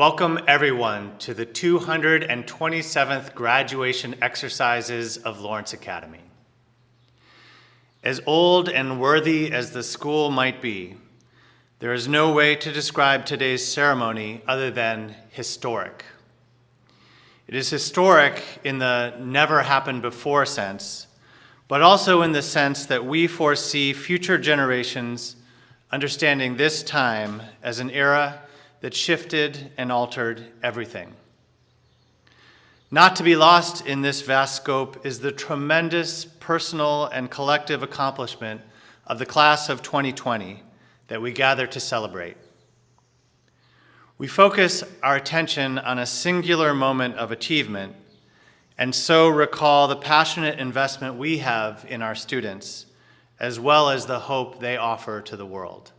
Welcome everyone to the 227th graduation exercises of Lawrence Academy. As old and worthy as the school might be, there is no way to describe today's ceremony other than historic. It is historic in the never happened before sense, but also in the sense that we foresee future generations understanding this time as an era that shifted and altered everything. Not to be lost in this vast scope is the tremendous personal and collective accomplishment of the class of 2020 that we gather to celebrate. We focus our attention on a singular moment of achievement and so recall the passionate investment we have in our students, as well as the hope they offer to the world.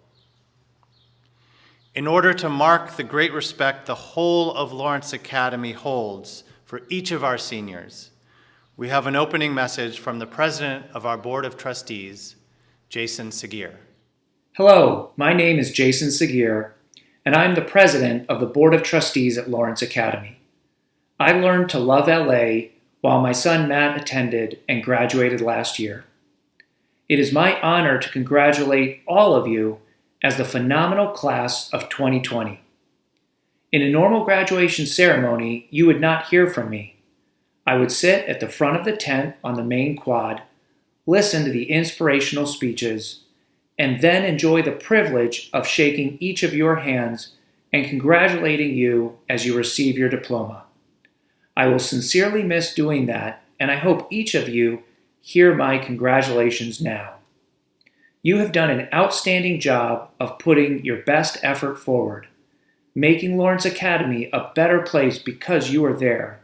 In order to mark the great respect the whole of Lawrence Academy holds for each of our seniors, we have an opening message from the president of our Board of Trustees, Jason Segir. Hello, my name is Jason Segir, and I'm the president of the Board of Trustees at Lawrence Academy. I learned to love LA while my son Matt attended and graduated last year. It is my honor to congratulate all of you as the phenomenal class of 2020. In a normal graduation ceremony, you would not hear from me. I would sit at the front of the tent on the main quad, listen to the inspirational speeches, and then enjoy the privilege of shaking each of your hands and congratulating you as you receive your diploma. I will sincerely miss doing that, and I hope each of you hear my congratulations now. You have done an outstanding job of putting your best effort forward, making Lawrence Academy a better place because you are there,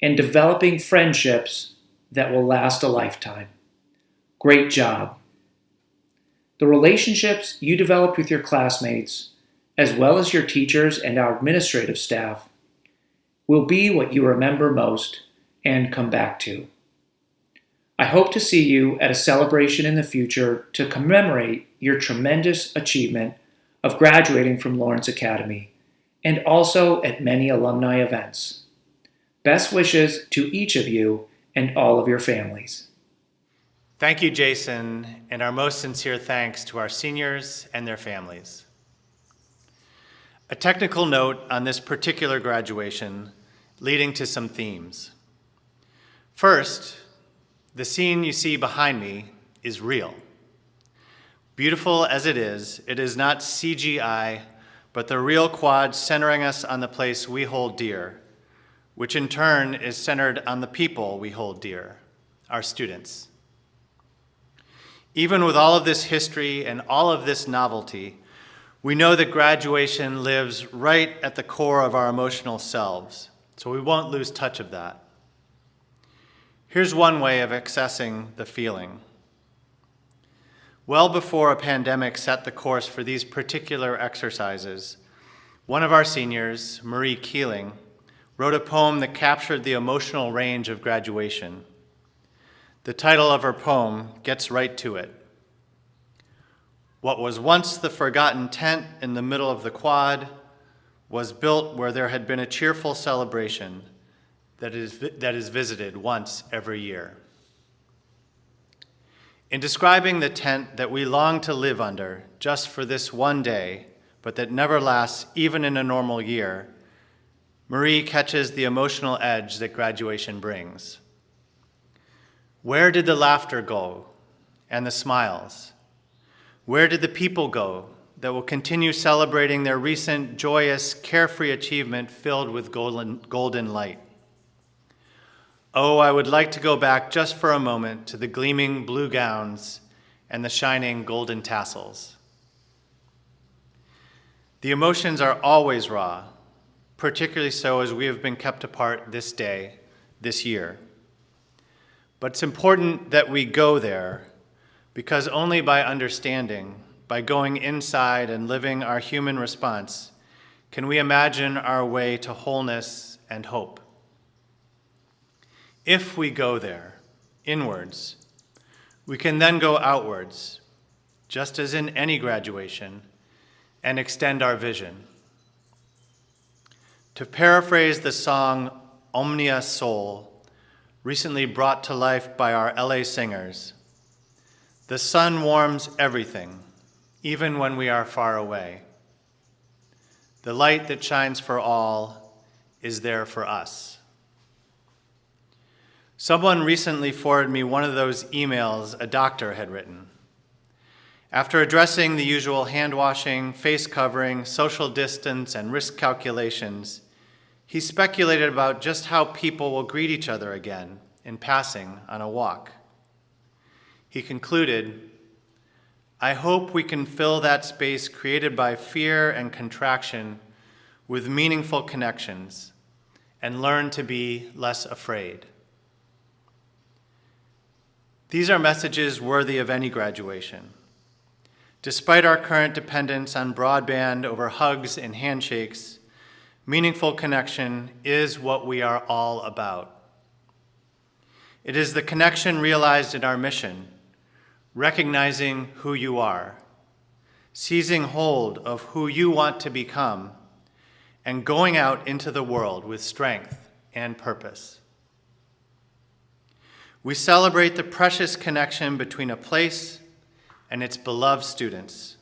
and developing friendships that will last a lifetime. Great job. The relationships you developed with your classmates, as well as your teachers and our administrative staff, will be what you remember most and come back to. I hope to see you at a celebration in the future to commemorate your tremendous achievement of graduating from Lawrence Academy, and also at many alumni events. Best wishes to each of you and all of your families. Thank you, Jason, and our most sincere thanks to our seniors and their families. A technical note on this particular graduation, leading to some themes. First, the scene you see behind me is real. Beautiful as it is not CGI, but the real quad centering us on the place we hold dear, which in turn is centered on the people we hold dear, our students. Even with all of this history and all of this novelty, we know that graduation lives right at the core of our emotional selves, so we won't lose touch of that. Here's one way of accessing the feeling. Well before a pandemic set the course for these particular exercises, one of our seniors, Marie Keeling, wrote a poem that captured the emotional range of graduation. The title of her poem gets right to it. What was once the forgotten tent in the middle of the quad was built where there had been a cheerful celebration that is visited once every year. In describing the tent that we long to live under just for this one day, but that never lasts even in a normal year, Marie catches the emotional edge that graduation brings. Where did the laughter go and the smiles? Where did the people go that will continue celebrating their recent joyous, carefree achievement filled with golden light? Oh, I would like to go back just for a moment to the gleaming blue gowns and the shining golden tassels. The emotions are always raw, particularly so as we have been kept apart this day, this year. But it's important that we go there because only by understanding, by going inside and living our human response, can we imagine our way to wholeness and hope. If we go there, inwards, we can then go outwards, just as in any graduation, and extend our vision. To paraphrase the song Omnia Soul, recently brought to life by our LA singers, the sun warms everything, even when we are far away. The light that shines for all is there for us. Someone recently forwarded me one of those emails a doctor had written. After addressing the usual hand washing, face covering, social distance, and risk calculations, he speculated about just how people will greet each other again in passing on a walk. He concluded, "I hope we can fill that space created by fear and contraction with meaningful connections and learn to be less afraid." These are messages worthy of any graduation. Despite our current dependence on broadband over hugs and handshakes, meaningful connection is what we are all about. It is the connection realized in our mission, recognizing who you are, seizing hold of who you want to become, and going out into the world with strength and purpose. We celebrate the precious connection between a place and its beloved students,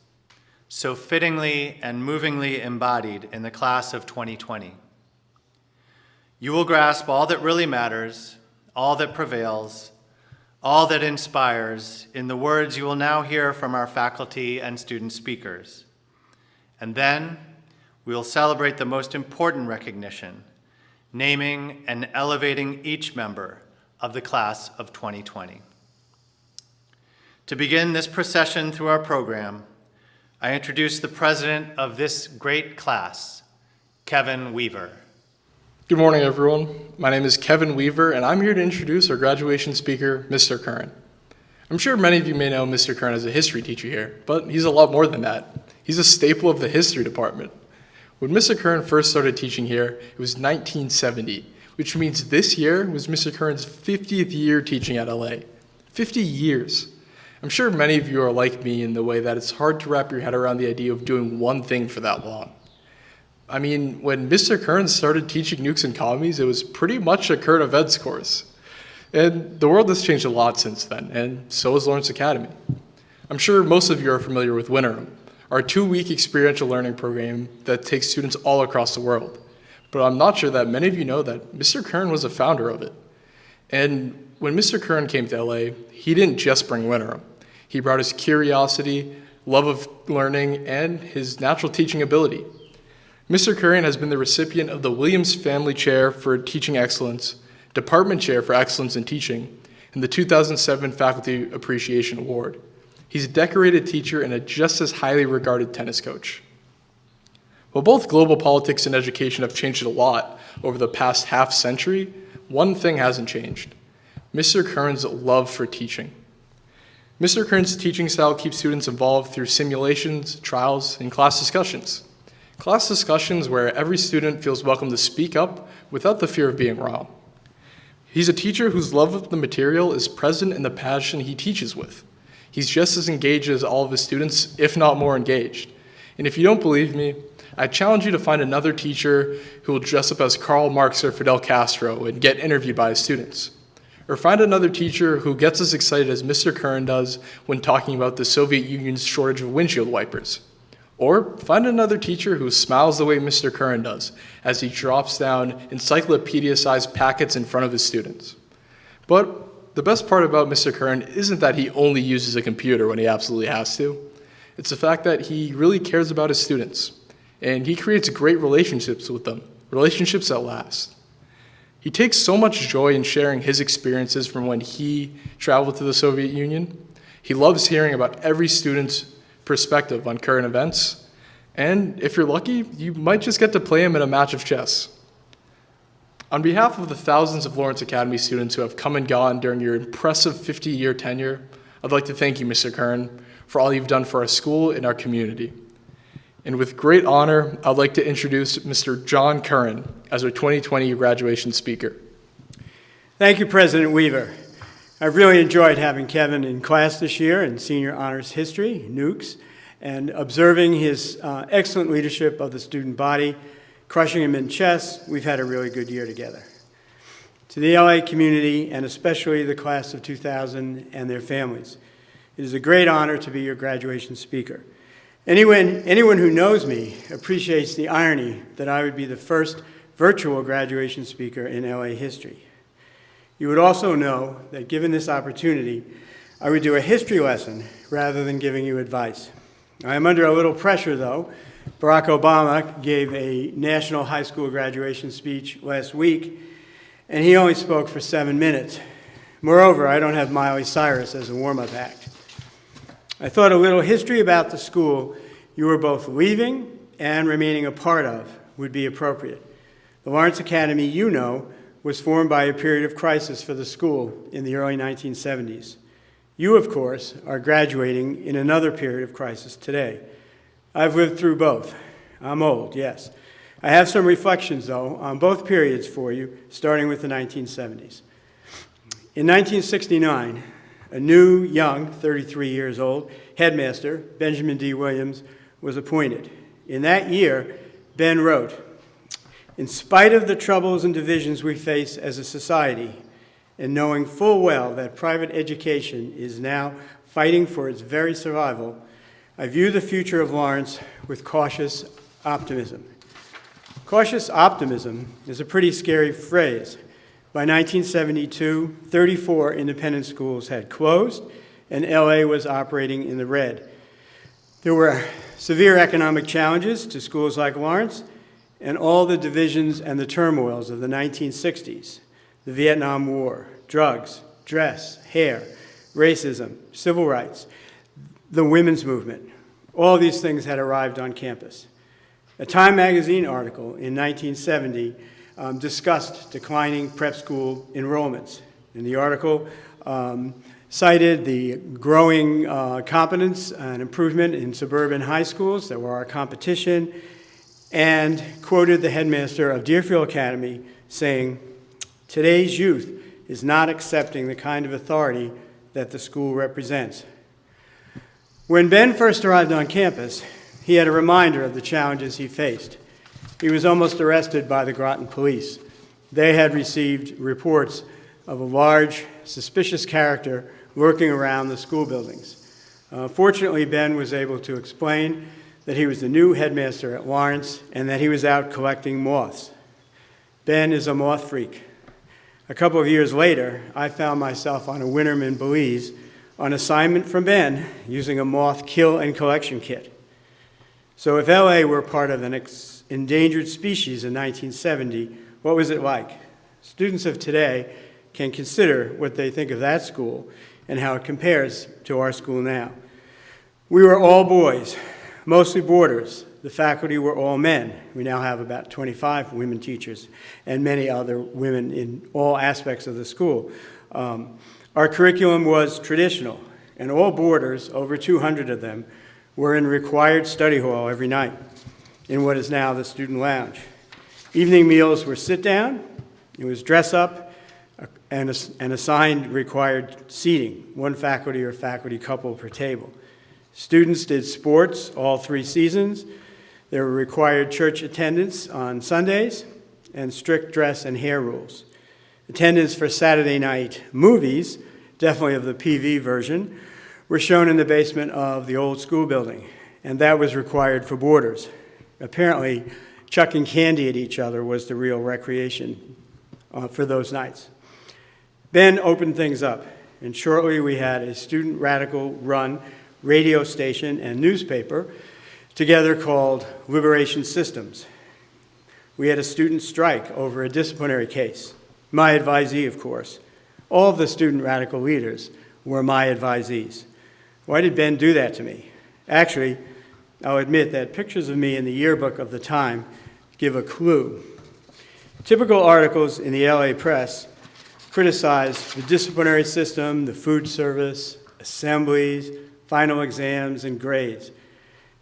so fittingly and movingly embodied in the class of 2020. You will grasp all that really matters, all that prevails, all that inspires in the words you will now hear from our faculty and student speakers. And then we will celebrate the most important recognition, naming and elevating each member of the class of 2020. To begin this procession through our program, I introduce the president of this great class, Kevin Weaver. Good morning, everyone. My name is Kevin Weaver, and I'm here to introduce our graduation speaker, Mr. Curran. I'm sure many of you may know Mr. Curran as a history teacher here, but he's a lot more than that. He's a staple of the history department. When Mr. Curran first started teaching here, it was 1970, which means this year was Mr. Curran's 50th year teaching at LA. 50 years. I'm sure many of you are like me in the way that it's hard to wrap your head around the idea of doing one thing for that long. I mean, when Mr. Curran started teaching nukes and commies, it was pretty much a current events course. And the world has changed a lot since then, and so has Lawrence Academy. I'm sure most of you are familiar with Winterim, our 2-week experiential learning program that takes students all across the world. But I'm not sure that many of you know that Mr. Curran was a founder of it. And when Mr. Curran came to LA, he didn't just bring Winterim. He brought his curiosity, love of learning, and his natural teaching ability. Mr. Curran has been the recipient of the Williams Family Chair for Teaching Excellence, Department Chair for Excellence in Teaching, and the 2007 Faculty Appreciation Award. He's a decorated teacher and a just as highly regarded tennis coach. While both global politics and education have changed a lot over the past half century, one thing hasn't changed: Mr. Curran's love for teaching. Mr. Curran's teaching style keeps students involved through simulations, trials, and class discussions. Class discussions where every student feels welcome to speak up without the fear of being wrong. He's a teacher whose love of the material is present in the passion he teaches with. He's just as engaged as all of his students, if not more engaged. And if you don't believe me, I challenge you to find another teacher who will dress up as Karl Marx or Fidel Castro and get interviewed by his students. Or find another teacher who gets as excited as Mr. Curran does when talking about the Soviet Union's shortage of windshield wipers. Or find another teacher who smiles the way Mr. Curran does as he drops down encyclopedia-sized packets in front of his students. But the best part about Mr. Curran isn't that he only uses a computer when he absolutely has to. It's the fact that he really cares about his students, and he creates great relationships with them, relationships that last. He takes so much joy in sharing his experiences from when he traveled to the Soviet Union. He loves hearing about every student's perspective on current events, and if you're lucky, you might just get to play him in a match of chess. On behalf of the thousands of Lawrence Academy students who have come and gone during your impressive 50-year tenure, I'd like to thank you, Mr. Curran, for all you've done for our school and our community. And with great honor, I'd like to introduce Mr. John Curran as our 2020 graduation speaker. Thank you, President Weaver. I've really enjoyed having Kevin in class this year in Senior Honors History, nukes, and observing his excellent leadership of the student body crushing him in chess. We've had a really good year together. To the LA community, and especially the class of 2000 and their families, it is a great honor to be your graduation speaker. Anyone who knows me appreciates the irony that I would be the first virtual graduation speaker in LA history. You would also know that given this opportunity, I would do a history lesson rather than giving you advice. I am under a little pressure, though. Barack Obama gave a national high school graduation speech last week, and he only spoke for 7 minutes. Moreover, I don't have Miley Cyrus as a warm-up act. I thought a little history about the school you were both leaving and remaining a part of would be appropriate. The Lawrence Academy, you know, was formed by a period of crisis for the school in the early 1970s. You, of course, are graduating in another period of crisis today. I've lived through both. I'm old, yes. I have some reflections, though, on both periods for you, starting with the 1970s. In 1969, a new, young, 33 years old, headmaster, Benjamin D. Williams, was appointed. In that year, Ben wrote, "In spite of the troubles and divisions we face as a society, and knowing full well that private education is now fighting for its very survival, I view the future of Lawrence with cautious optimism." Cautious optimism is a pretty scary phrase. By 1972, 34 independent schools had closed, and LA was operating in the red. There were severe economic challenges to schools like Lawrence, and all the divisions and the turmoils of the 1960s, the Vietnam War, drugs, dress, hair, racism, civil rights, the women's movement, all these things had arrived on campus. A Time magazine article in 1970 discussed declining prep school enrollments. And the article cited the growing competence and improvement in suburban high schools that were our competition, and quoted the headmaster of Deerfield Academy saying, "Today's youth is not accepting the kind of authority that the school represents." When Ben first arrived on campus, he had a reminder of the challenges he faced. He was almost arrested by the Groton police. They had received reports of a large, suspicious character lurking around the school buildings. Fortunately, Ben was able to explain that he was the new headmaster at Lawrence and that he was out collecting moths. Ben is a moth freak. A couple of years later, I found myself on a Winterman Belize on assignment from Ben using a moth kill and collection kit. So if LA were part of an endangered species in 1970, what was it like? Students of today can consider what they think of that school and how it compares to our school now. We were all boys, mostly boarders. The faculty were all men. We now have about 25 women teachers and many other women in all aspects of the school. Our curriculum was traditional, and all boarders, over 200 of them, were in required study hall every night in what is now the student lounge. Evening meals were sit down, it was dress up, and assigned required seating, one faculty or faculty couple per table. Students did sports all 3 seasons. There were required church attendance on Sundays and strict dress and hair rules. Attendance for Saturday night movies, definitely of the PV version, were shown in the basement of the old school building, and that was required for boarders. Apparently, chucking candy at each other was the real recreation for those nights. Ben opened things up, and shortly we had a student radical-run radio station and newspaper together called Liberation Systems. We had a student strike over a disciplinary case. My advisee, of course. All of the student radical leaders were my advisees. Why did Ben do that to me? Actually, I'll admit that pictures of me in the yearbook of the time give a clue. Typical articles in the LA press criticized the disciplinary system, the food service, assemblies, final exams, and grades.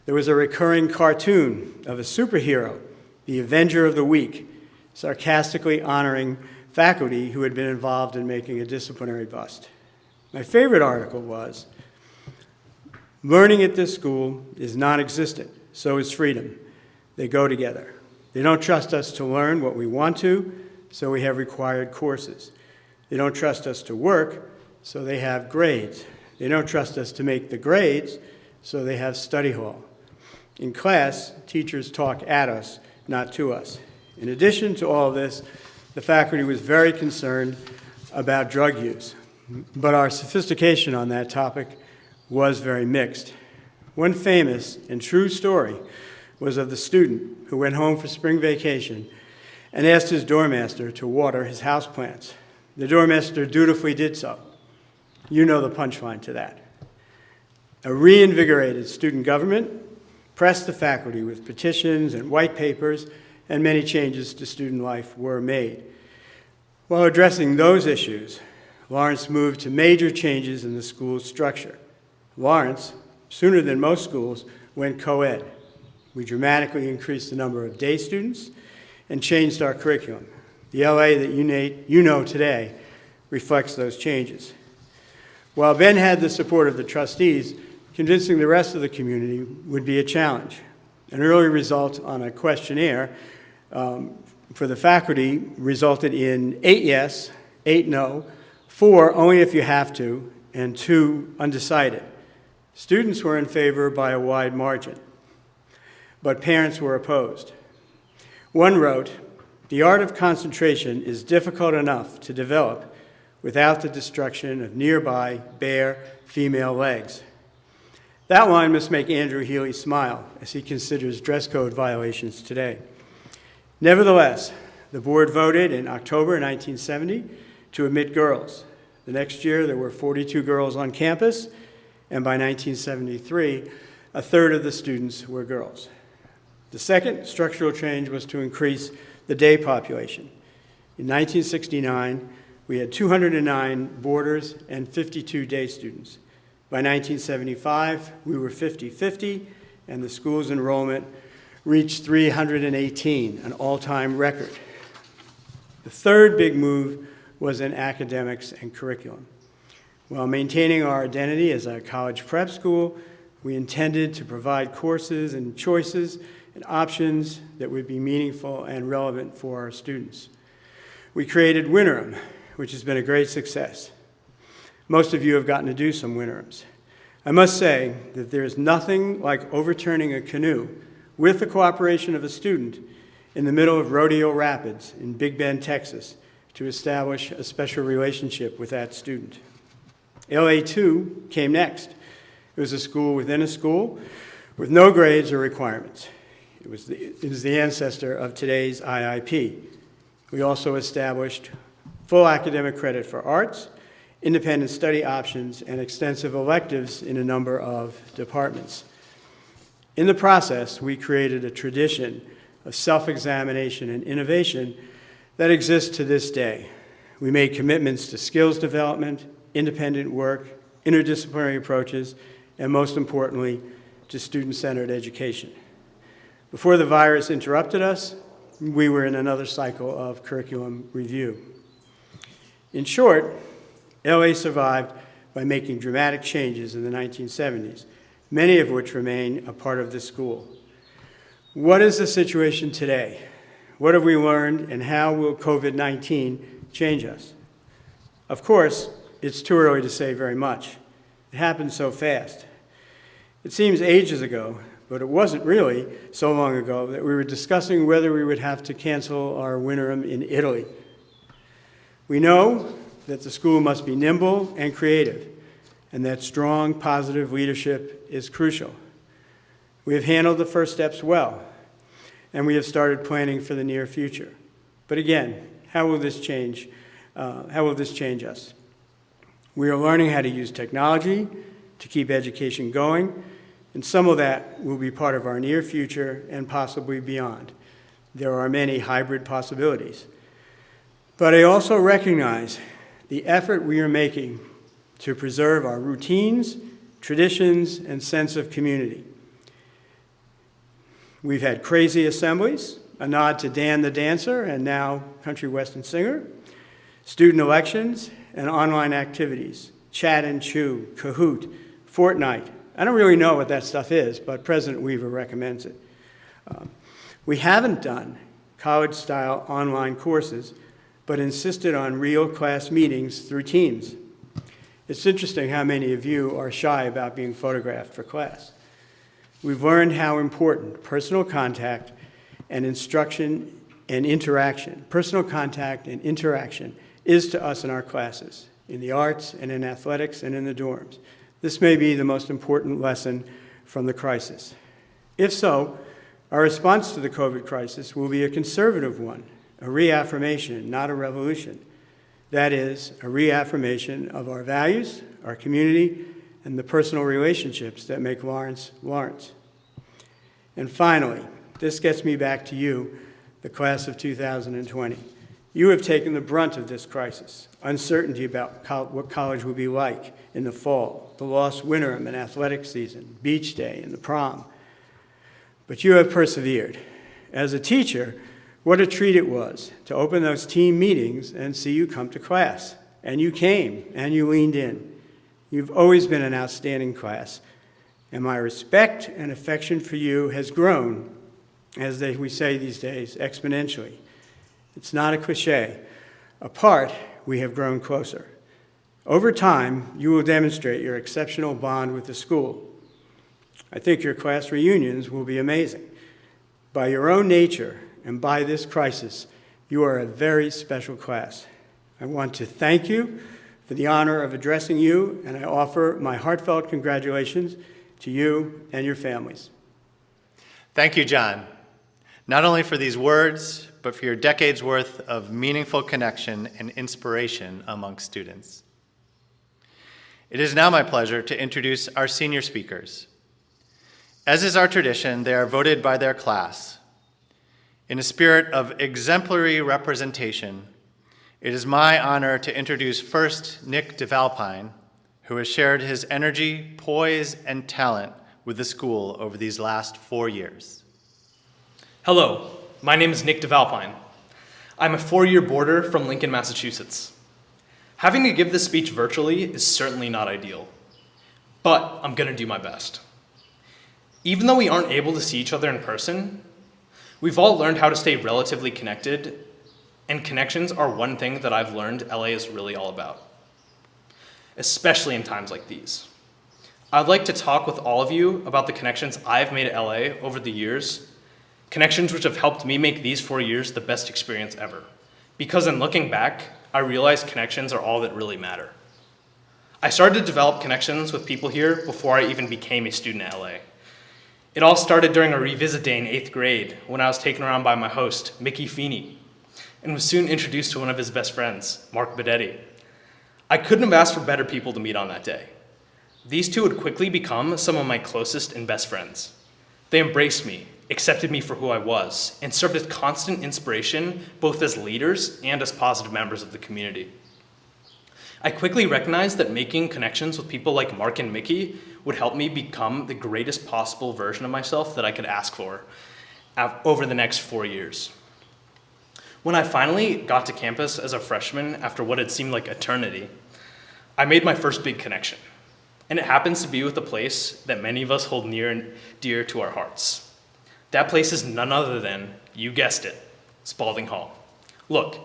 There was a recurring cartoon of a superhero, the Avenger of the Week, sarcastically honoring faculty who had been involved in making a disciplinary bust. My favorite article was, "Learning at this school is non-existent, so is freedom. They go together." They don't trust us to learn what we want to, so we have required courses. They don't trust us to work, so they have grades. They don't trust us to make the grades, so they have study hall. In class, teachers talk at us, not to us. In addition to all of this, the faculty was very concerned about drug use, but our sophistication on that topic was very mixed. One famous and true story was of the student who went home for spring vacation and asked his doormaster to water his houseplants. The doormaster dutifully did so. You know the punchline to that. A reinvigorated student government pressed the faculty with petitions and white papers, and many changes to student life were made. While addressing those issues, Lawrence moved to major changes in the school's structure. Lawrence, sooner than most schools, went co-ed. We dramatically increased the number of day students and changed our curriculum. The LA that you know today reflects those changes. While Ben had the support of the trustees, convincing the rest of the community would be a challenge. An early result on a questionnaire for the faculty resulted in 8 yes, 8 no, 4 only if you have to, and 2 undecided. Students were in favor by a wide margin, but parents were opposed. One wrote, "The art of concentration is difficult enough to develop without the destruction of nearby bare female legs." That line must make Andrew Healy smile as he considers dress code violations today. Nevertheless, the board voted in October 1970 to admit girls. The next year, there were 42 girls on campus, and by 1973, a third of the students were girls. The second structural change was to increase the day population. In 1969, we had 209 boarders and 52 day students. By 1975, we were 50-50, and the school's enrollment reached 318, an all-time record. The third big move was in academics and curriculum. While maintaining our identity as a college prep school, we intended to provide courses and choices and options that would be meaningful and relevant for our students. We created Winterim, which has been a great success. Most of you have gotten to do some Winterims. I must say that there is nothing like overturning a canoe with the cooperation of a student in the middle of Rodeo Rapids in Big Bend, Texas, to establish a special relationship with that student. LA2 came next. It was a school within a school with no grades or requirements. It was the ancestor of today's IIP. We also established full academic credit for arts, independent study options, and extensive electives in a number of departments. In the process, we created a tradition of self-examination and innovation that exists to this day. We made commitments to skills development, independent work, interdisciplinary approaches, and most importantly, to student-centered education. Before the virus interrupted us, we were in another cycle of curriculum review. In short, LA survived by making dramatic changes in the 1970s, many of which remain a part of this school. What is the situation today? What have we learned, and how will COVID-19 change us? Of course, it's too early to say very much. It happened so fast. It seems ages ago, but it wasn't really so long ago that we were discussing whether we would have to cancel our Winterim in Italy. We know that the school must be nimble and creative, and that strong, positive leadership is crucial. We have handled the first steps well, and we have started planning for the near future. But again, how will this change us? We are learning how to use technology to keep education going, and some of that will be part of our near future and possibly beyond. There are many hybrid possibilities. But I also recognize the effort we are making to preserve our routines, traditions, and sense of community. We've had crazy assemblies, a nod to Dan the Dancer and now country western singer, student elections, and online activities, Chat and Chew, Kahoot, Fortnite. I don't really know what that stuff is, but President Weaver recommends it. We haven't done college-style online courses, but insisted on real class meetings through Teams. It's interesting how many of you are shy about being photographed for class. We've learned how important personal contact and instruction and interaction is to us in our classes, in the arts and in athletics and in the dorms. This may be the most important lesson from the crisis. If so, our response to the COVID crisis will be a conservative one, a reaffirmation, not a revolution. That is, a reaffirmation of our values, our community, and the personal relationships that make Lawrence, Lawrence. And finally, this gets me back to you, the class of 2020. You have taken the brunt of this crisis, uncertainty about what college will be like in the fall, the lost winterim and athletic season, beach day, and the prom. But you have persevered. As a teacher, what a treat it was to open those team meetings and see you come to class. And you came, and you leaned in. You've always been an outstanding class. And my respect and affection for you has grown, as we say these days, exponentially. It's not a cliche. Apart, we have grown closer. Over time, you will demonstrate your exceptional bond with the school. I think your class reunions will be amazing. By your own nature and by this crisis, you are a very special class. I want to thank you for the honor of addressing you, and I offer my heartfelt congratulations to you and your families. Thank you, John, not only for these words, but for your decades worth of meaningful connection and inspiration among students. It is now my pleasure to introduce our senior speakers. As is our tradition, they are voted by their class. In a spirit of exemplary representation, it is my honor to introduce first Nick Val Pine, who has shared his energy, poise, and talent with the school over these last 4 years. Hello, my name is Nick Val Pine. I'm a 4-year boarder from Lincoln, Massachusetts. Having to give this speech virtually is certainly not ideal, but I'm gonna do my best. Even though we aren't able to see each other in person, we've all learned how to stay relatively connected, and connections are one thing that I've learned LA is really all about, especially in times like these. I'd like to talk with all of you about the connections I've made at LA over the years, connections which have helped me make these 4 years the best experience ever. Because in looking back, I realized connections are all that really matter. I started to develop connections with people here before I even became a student at LA. It all started during a revisit day in 8th grade when I was taken around by my host, Mickey Feeney, and was soon introduced to one of his best friends, Mark Bedetti. I couldn't have asked for better people to meet on that day. These two would quickly become some of my closest and best friends. They embraced me, accepted me for who I was, and served as constant inspiration both as leaders and as positive members of the community. I quickly recognized that making connections with people like Mark and Mickey would help me become the greatest possible version of myself that I could ask for over the next 4 years. When I finally got to campus as a freshman after what had seemed like eternity, I made my first big connection. And it happens to be with a place that many of us hold near and dear to our hearts. That place is none other than, you guessed it, Spalding Hall. Look,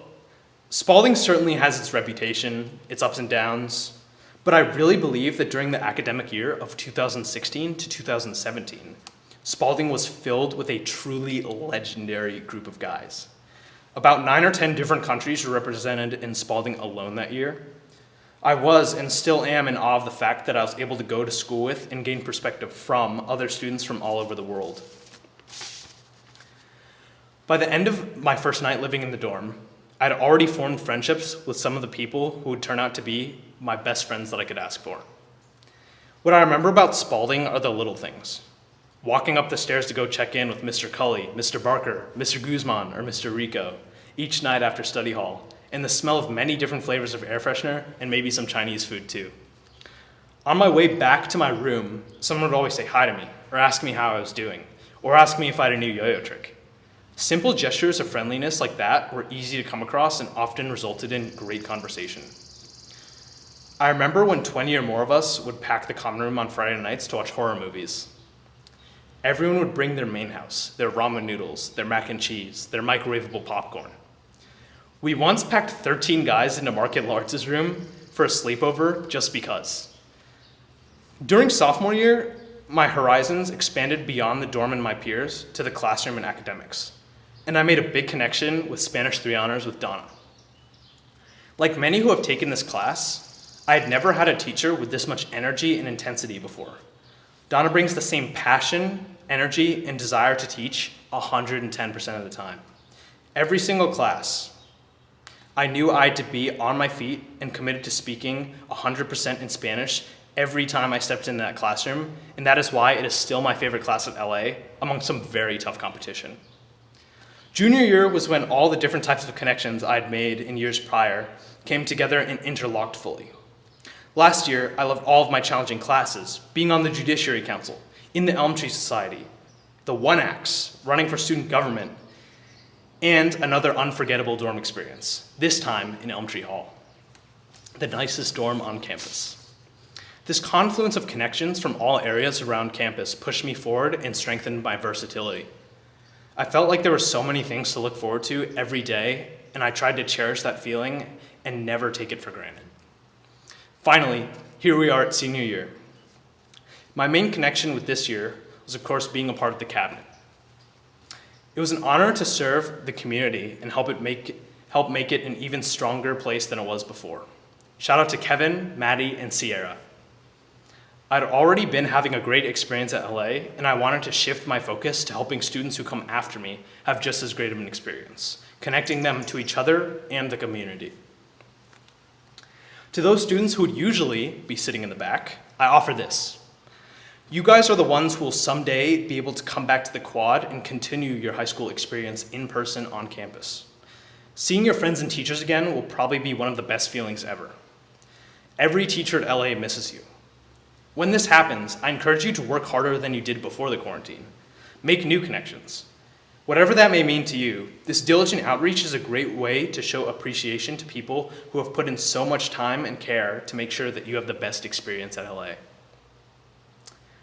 Spalding certainly has its reputation, its ups and downs, but I really believe that during the academic year of 2016 to 2017, Spalding was filled with a truly legendary group of guys. About 9 or 10 different countries were represented in Spalding alone that year. I was and still am in awe of the fact that I was able to go to school with and gain perspective from other students from all over the world. By the end of my first night living in the dorm, I'd already formed friendships with some of the people who would turn out to be my best friends that I could ask for. What I remember about Spalding are the little things. Walking up the stairs to go check in with Mr. Cully, Mr. Barker, Mr. Guzman, or Mr. Rico each night after study hall, and the smell of many different flavors of air freshener and maybe some Chinese food too. On my way back to my room, someone would always say hi to me, or ask me how I was doing, or ask me if I had a new yo-yo trick. Simple gestures of friendliness like that were easy to come across and often resulted in great conversation. I remember when 20 or more of us would pack the common room on Friday nights to watch horror movies. Everyone would bring their main house, their ramen noodles, their mac and cheese, their microwavable popcorn. We once packed 13 guys into Market Lawrence's room for a sleepover just because. During sophomore year, my horizons expanded beyond the dorm and my peers to the classroom and academics, and I made a big connection with Spanish 3 honors with Donna. Like many who have taken this class, I had never had a teacher with this much energy and intensity before. Donna brings the same passion, energy, and desire to teach 110% of the time. Every single class, I knew I had to be on my feet and committed to speaking 100% in Spanish every time I stepped into that classroom, and that is why it is still my favorite class at LA, among some very tough competition. Junior year was when all the different types of connections I'd made in years prior came together and interlocked fully. Last year, I loved all of my challenging classes, being on the Judiciary Council, in the Elm Tree Society, the One Acts, running for student government, and another unforgettable dorm experience, this time in Elm Tree Hall, the nicest dorm on campus. This confluence of connections from all areas around campus pushed me forward and strengthened my versatility. I felt like there were so many things to look forward to every day, and I tried to cherish that feeling and never take it for granted. Finally, here we are at senior year. My main connection with this year was, of course, being a part of the cabinet. It was an honor to serve the community and help make it an even stronger place than it was before. Shout out to Kevin, Maddie, and Sierra. I'd already been having a great experience at LA, and I wanted to shift my focus to helping students who come after me have just as great of an experience, connecting them to each other and the community. To those students who would usually be sitting in the back, I offer this. You guys are the ones who will someday be able to come back to the quad and continue your high school experience in person on campus. Seeing your friends and teachers again will probably be one of the best feelings ever. Every teacher at LA misses you. When this happens, I encourage you to work harder than you did before the quarantine. Make new connections. Whatever that may mean to you, this diligent outreach is a great way to show appreciation to people who have put in so much time and care to make sure that you have the best experience at LA.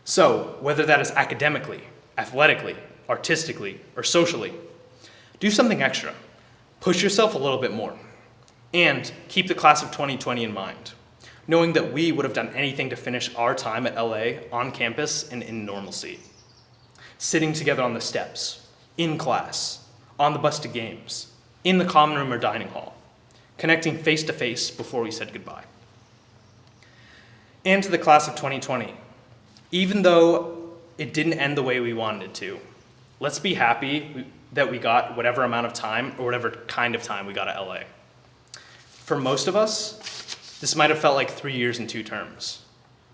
So, whether that is academically, athletically, artistically, or socially, do something extra. Push yourself a little bit more. And keep the class of 2020 in mind, knowing that we would have done anything to finish our time at LA on campus and in normalcy. Sitting together on the steps, in class, on the bus to games, in the common room or dining hall, connecting face to face before we said goodbye. And to the class of 2020, even though it didn't end the way we wanted it to, let's be happy that we got whatever amount of time or whatever kind of time we got at LA. For most of us, this might have felt like 3 years and 2 terms.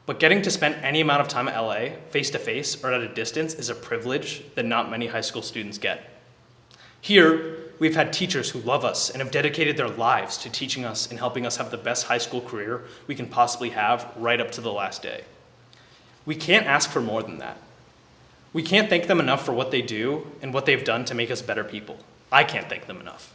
But getting to spend any amount of time at LA, face to face or at a distance, is a privilege that not many high school students get. Here, we've had teachers who love us and have dedicated their lives to teaching us and helping us have the best high school career we can possibly have right up to the last day. We can't ask for more than that. We can't thank them enough for what they do and what they've done to make us better people. I can't thank them enough.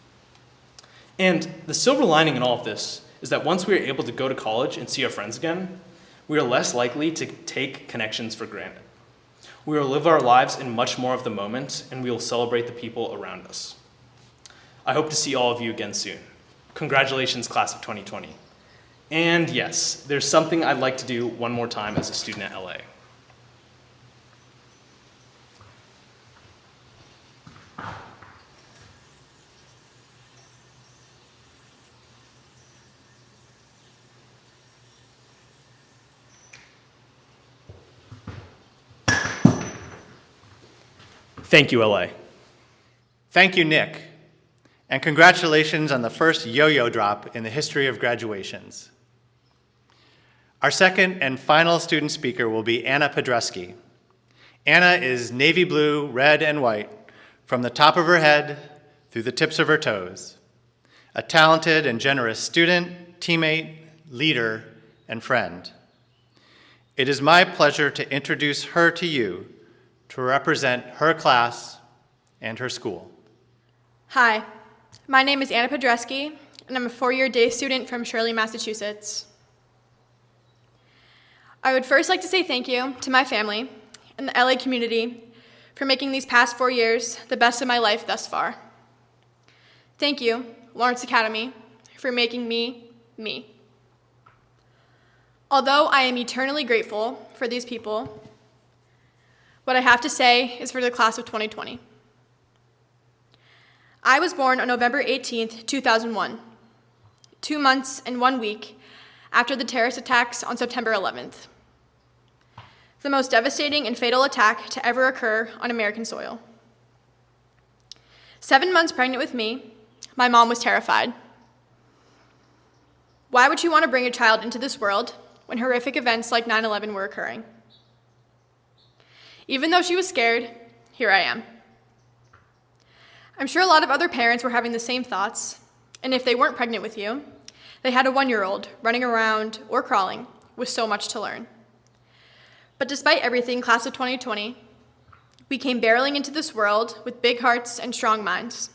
And the silver lining in all of this is that once we are able to go to college and see our friends again, we are less likely to take connections for granted. We will live our lives in much more of the moment, and we will celebrate the people around us. I hope to see all of you again soon. Congratulations, class of 2020. And yes, there's something I'd like to do one more time as a student at LA. Thank you, LA. Thank you, Nick. And congratulations on the first yo-yo drop in the history of graduations. Our second and final student speaker will be Anna Paderewski. Anna is navy blue, red, and white from the top of her head through the tips of her toes. A talented and generous student, teammate, leader, and friend. It is my pleasure to introduce her to you to represent her class and her school. Hi, my name is Anna Paderewski, and I'm a 4-year day student from Stirling, Massachusetts. I would first like to say thank you to my family and the LA community for making these past 4 years the best of my life thus far. Thank you, Lawrence Academy, for making me, me. Although I am eternally grateful for these people, what I have to say is for the class of 2020. I was born on November 18th, 2001, 2 months and 1 week after the terrorist attacks on September 11th, the most devastating and fatal attack to ever occur on American soil. 7 months pregnant with me, my mom was terrified. Why would she want to bring a child into this world when horrific events like 9/11 were occurring? Even though she was scared, here I am. I'm sure a lot of other parents were having the same thoughts, and if they weren't pregnant with you, they had a 1-year-old running around or crawling with so much to learn. But despite everything, class of 2020, we came barreling into this world with big hearts and strong minds.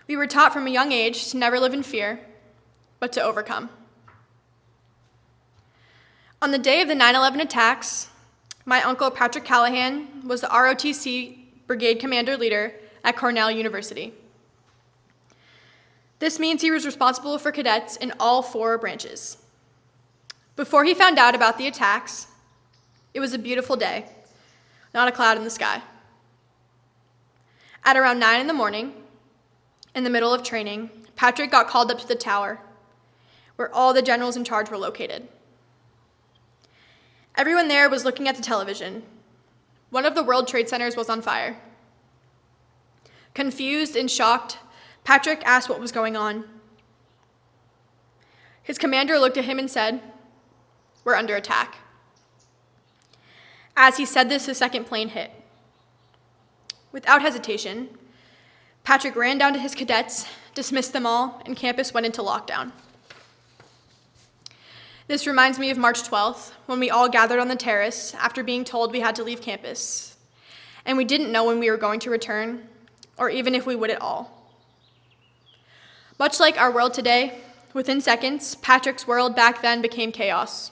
We were taught from a young age to never live in fear, but to overcome. On the day of the 9/11 attacks, my uncle Patrick Callahan was the ROTC Brigade Commander Leader at Cornell University. This means he was responsible for cadets in all 4 branches. Before he found out about the attacks, it was a beautiful day, not a cloud in the sky. At around 9 in the morning, in the middle of training, Patrick got called up to the tower, where all the generals in charge were located. Everyone there was looking at the television. One of the World Trade Centers was on fire. Confused and shocked, Patrick asked what was going on. His commander looked at him and said, "We're under attack." As he said this, the second plane hit. Without hesitation, Patrick ran down to his cadets, dismissed them all, and campus went into lockdown. This reminds me of March 12th, when we all gathered on the terrace after being told we had to leave campus, and we didn't know when we were going to return, or even if we would at all. Much like our world today, within seconds, Patrick's world back then became chaos.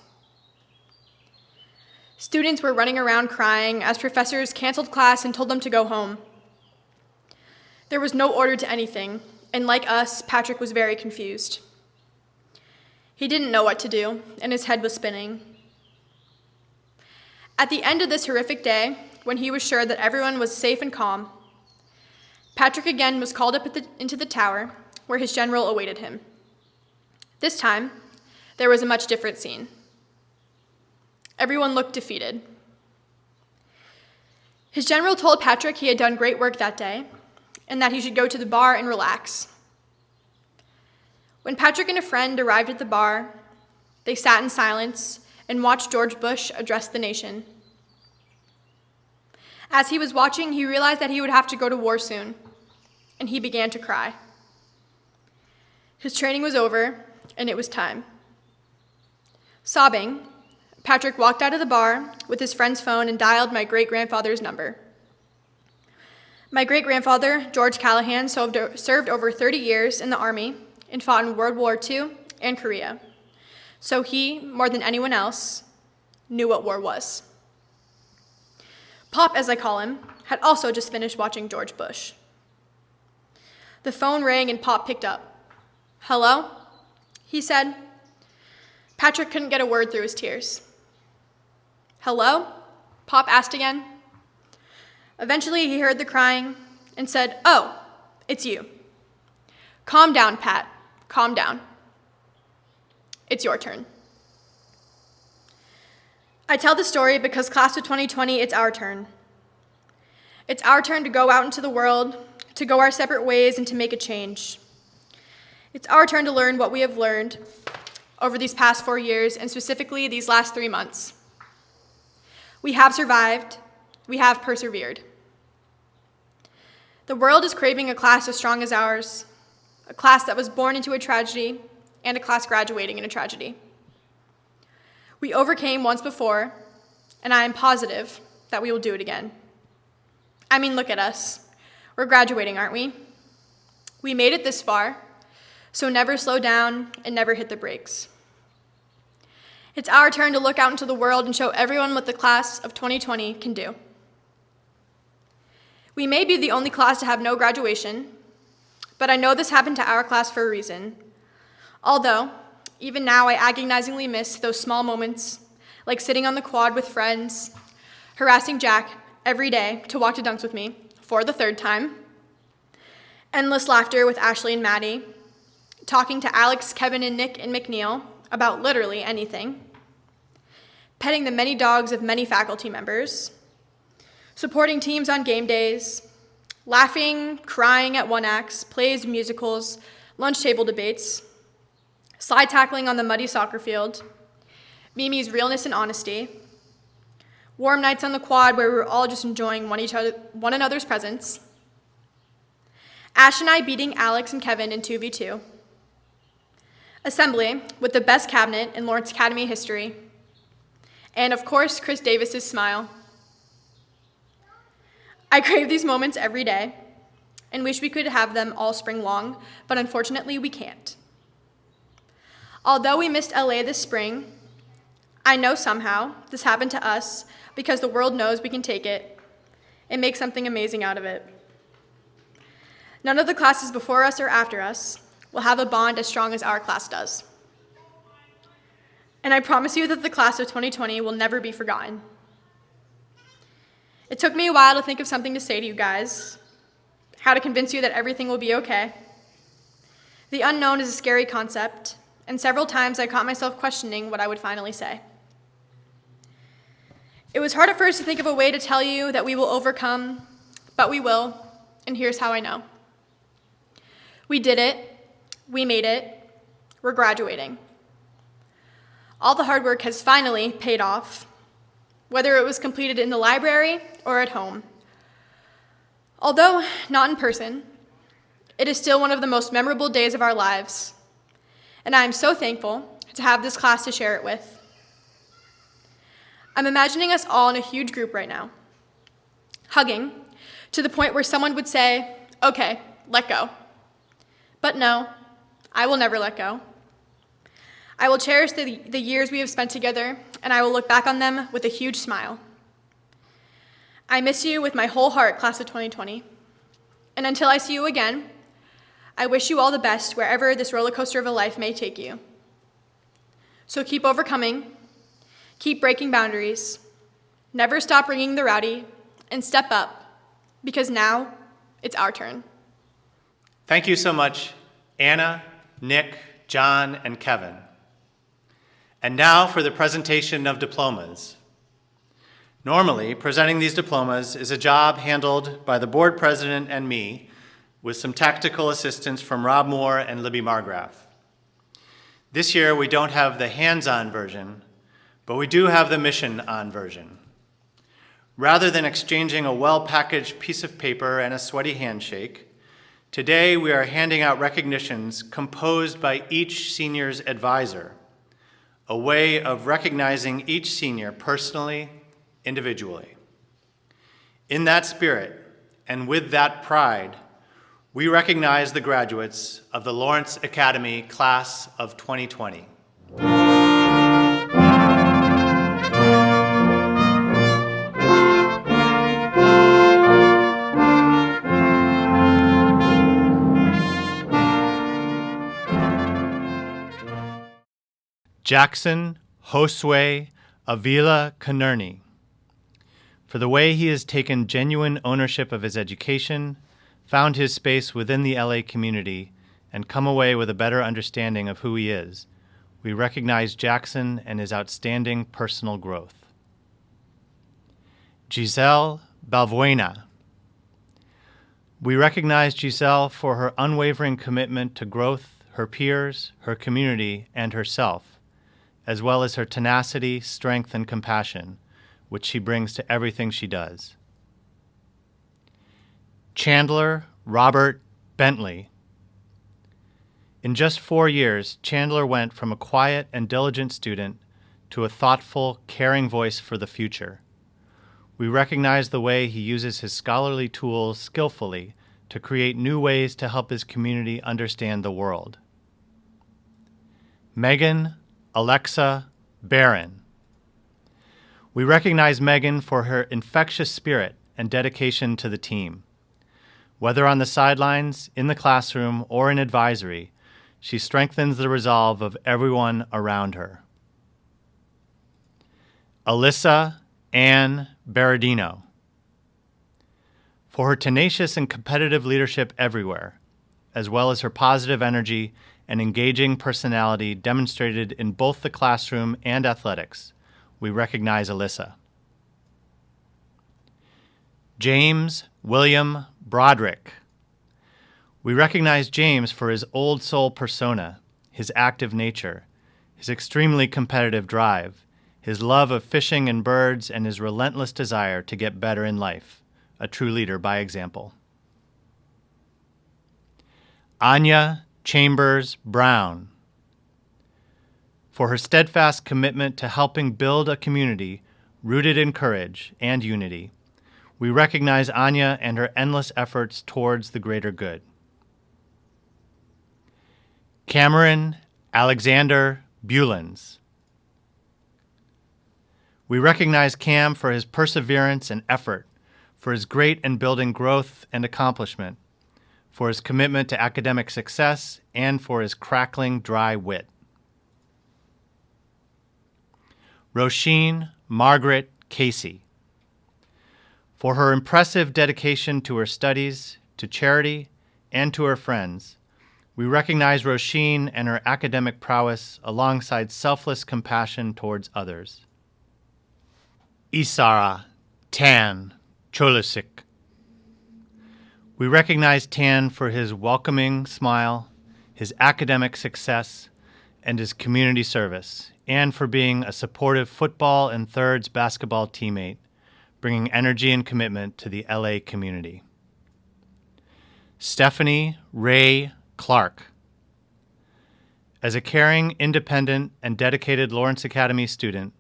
Students were running around crying as professors canceled class and told them to go home. There was no order to anything, and like us, Patrick was very confused. He didn't know what to do, and his head was spinning. At the end of this horrific day, when he was sure that everyone was safe and calm, Patrick again was called up into the tower, where his general awaited him. This time, there was a much different scene. Everyone looked defeated. His general told Patrick he had done great work that day, and that he should go to the bar and relax. When Patrick and a friend arrived at the bar, they sat in silence and watched George Bush address the nation. As he was watching, he realized that he would have to go to war soon, and he began to cry. His training was over, and it was time. Sobbing, Patrick walked out of the bar with his friend's phone and dialed my great-grandfather's number. My great-grandfather, George Callahan, served over 30 years in the Army and fought in World War II and Korea. So he, more than anyone else, knew what war was. Pop, as I call him, had also just finished watching George Bush. The phone rang and Pop picked up. "Hello?" he said. Patrick couldn't get a word through his tears. "Hello?" Pop asked again. Eventually, he heard the crying and said, "Oh, it's you. Calm down, Pat. Calm down. It's your turn." I tell this story because class of 2020, it's our turn. It's our turn to go out into the world, to go our separate ways, and to make a change. It's our turn to learn what we have learned over these past 4 years, and specifically these last 3 months. We have survived. We have persevered. The world is craving a class as strong as ours, a class that was born into a tragedy, and a class graduating in a tragedy. We overcame once before, and I am positive that we will do it again. I mean, look at us. We're graduating, aren't we? We made it this far, so never slow down and never hit the brakes. It's our turn to look out into the world and show everyone what the class of 2020 can do. We may be the only class to have no graduation, but I know this happened to our class for a reason. Although, even now I agonizingly miss those small moments, like sitting on the quad with friends, harassing Jack every day to walk to dunks with me for the third time, endless laughter with Ashley and Maddie, talking to Alex, Kevin, and Nick and McNeil about literally anything, petting the many dogs of many faculty members, supporting teams on game days, laughing, crying at one-acts, plays, musicals, lunch table debates, slide tackling on the muddy soccer field, Mimi's realness and honesty, warm nights on the quad where we were all just enjoying one another's presence, Ash and I beating Alex and Kevin in 2v2, assembly with the best cabinet in Lawrence Academy history, and of course, Chris Davis's smile. I crave these moments every day and wish we could have them all spring long, but unfortunately we can't. Although we missed LA this spring, I know somehow this happened to us because the world knows we can take it and make something amazing out of it. None of the classes before us or after us will have a bond as strong as our class does. And I promise you that the class of 2020 will never be forgotten. It took me a while to think of something to say to you guys, how to convince you that everything will be okay. The unknown is a scary concept, and several times I caught myself questioning what I would finally say. It was hard at first to think of a way to tell you that we will overcome, but we will, and here's how I know. We did it, we made it, we're graduating. All the hard work has finally paid off, whether it was completed in the library or at home. Although not in person, it is still one of the most memorable days of our lives, and I am so thankful to have this class to share it with. I'm imagining us all in a huge group right now, hugging to the point where someone would say, "Okay, let go." But no, I will never let go. I will cherish the years we have spent together, and I will look back on them with a huge smile. I miss you with my whole heart, class of 2020. And until I see you again, I wish you all the best wherever this roller coaster of a life may take you. So keep overcoming, keep breaking boundaries, never stop ringing the rowdy, and step up, because now it's our turn. Thank you so much, Anna, Nick, John, and Kevin. And now for the presentation of diplomas. Normally, presenting these diplomas is a job handled by the board president and me, with some tactical assistance from Rob Moore and Libby Margraf. This year, we don't have the hands-on version, but we do have the mission-on version. Rather than exchanging a well-packaged piece of paper and a sweaty handshake, today we are handing out recognitions composed by each senior's advisor, a way of recognizing each senior personally, individually. In that spirit, and with that pride, we recognize the graduates of the Lawrence Academy Class of 2020. Jackson Josue Avila Canerney, for the way he has taken genuine ownership of his education, found his space within the LA community, and come away with a better understanding of who he is. We recognize Jackson and his outstanding personal growth. Giselle Balbuena. We recognize Giselle for her unwavering commitment to growth, her peers, her community, and herself, as well as her tenacity, strength, and compassion, which she brings to everything she does. Chandler Robert Bentley. In just 4 years, Chandler went from a quiet and diligent student to a thoughtful, caring voice for the future. We recognize the way he uses his scholarly tools skillfully to create new ways to help his community understand the world. Megan Alexa Barron. We recognize Megan for her infectious spirit and dedication to the team. Whether on the sidelines, in the classroom, or in advisory, she strengthens the resolve of everyone around her. Alyssa Ann Berardino. For her tenacious and competitive leadership everywhere, as well as her positive energy and engaging personality demonstrated in both the classroom and athletics, we recognize Alyssa. James William Broderick. We recognize James for his old soul persona, his active nature, his extremely competitive drive, his love of fishing and birds, and his relentless desire to get better in life, a true leader by example. Anya Chambers Brown. For her steadfast commitment to helping build a community rooted in courage and unity, we recognize Anya and her endless efforts towards the greater good. Cameron Alexander Bulens. We recognize Cam for his perseverance and effort, for his great and building growth and accomplishment, for his commitment to academic success, and for his crackling dry wit. Roisin Margaret Casey. For her impressive dedication to her studies, to charity, and to her friends, we recognize Roisin and her academic prowess alongside selfless compassion towards others. Isara Tan Cholusik. We recognize Tan for his welcoming smile, his academic success, and his community service, and for being a supportive football and thirds basketball teammate, bringing energy and commitment to the LA community. Stephanie Ray Clark. As a caring, independent, and dedicated Lawrence Academy student,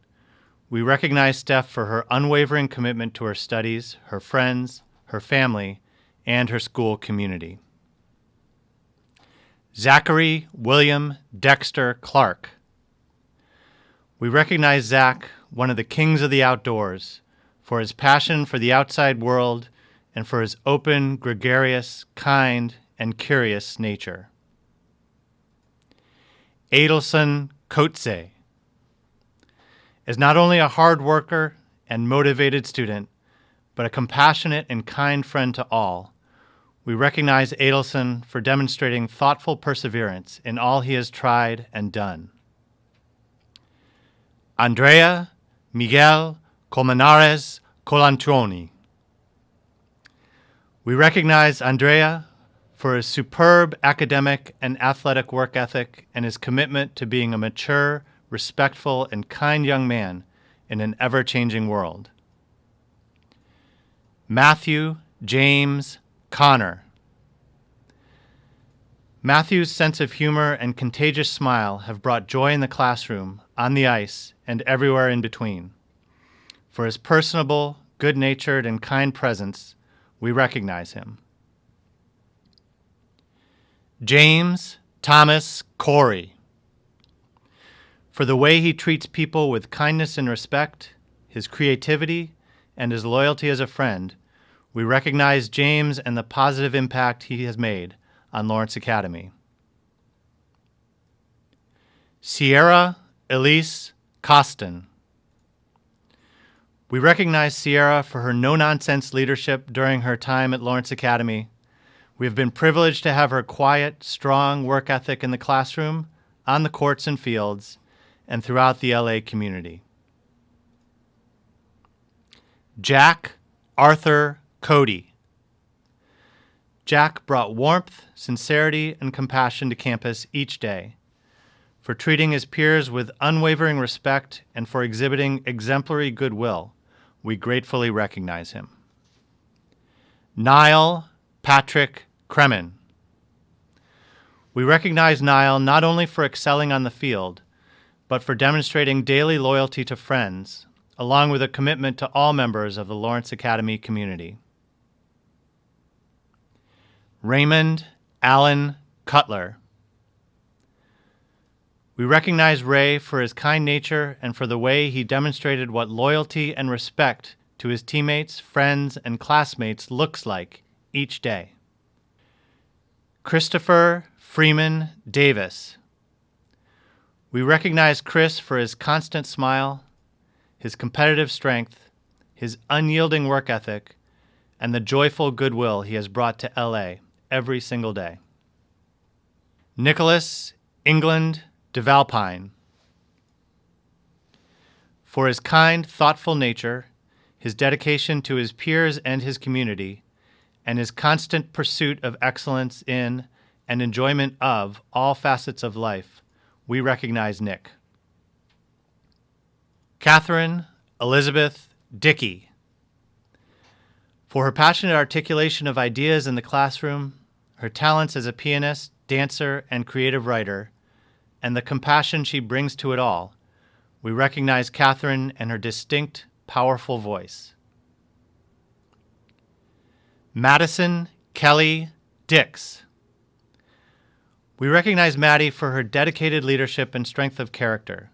we recognize Steph for her unwavering commitment to her studies, her friends, her family, and her school community. Zachary William Dexter Clark. We recognize Zach, one of the kings of the outdoors, for his passion for the outside world and for his open, gregarious, kind, and curious nature. Adelson Kotze. Is not only a hard worker and motivated student, but a compassionate and kind friend to all, we recognize Adelson for demonstrating thoughtful perseverance in all he has tried and done. Andrea Miguel Colmenares Colantroni. We recognize Andrea for his superb academic and athletic work ethic and his commitment to being a mature, respectful, and kind young man in an ever-changing world. Matthew James Connor. Matthew's sense of humor and contagious smile have brought joy in the classroom, on the ice, and everywhere in between. For his personable, good-natured, and kind presence, we recognize him. James Thomas Corey. For the way he treats people with kindness and respect, his creativity, and his loyalty as a friend, we recognize James and the positive impact he has made on Lawrence Academy. Sierra Elise Costin. We recognize Sierra for her no-nonsense leadership during her time at Lawrence Academy. We have been privileged to have her quiet, strong work ethic in the classroom, on the courts and fields, and throughout the LA community. Jack Arthur Cody. Jack brought warmth, sincerity, and compassion to campus each day, for treating his peers with unwavering respect and for exhibiting exemplary goodwill. We gratefully recognize him. Niall Patrick Kremen. We recognize Niall not only for excelling on the field, but for demonstrating daily loyalty to friends, along with a commitment to all members of the Lawrence Academy community. Raymond Allen Cutler. We recognize Ray for his kind nature and for the way he demonstrated what loyalty and respect to his teammates, friends, and classmates looks like each day. Christopher Freeman Davis. We recognize Chris for his constant smile, his competitive strength, his unyielding work ethic, and the joyful goodwill he has brought to LA every single day. Nicholas England de Val Pine. For his kind, thoughtful nature, his dedication to his peers and his community, and his constant pursuit of excellence in and enjoyment of all facets of life, we recognize Nick. Catherine Elizabeth Dickey. For her passionate articulation of ideas in the classroom, her talents as a pianist, dancer, and creative writer, and the compassion she brings to it all, we recognize Catherine and her distinct, powerful voice. Madison Kelly Dix. We recognize Maddie for her dedicated leadership and strength of character.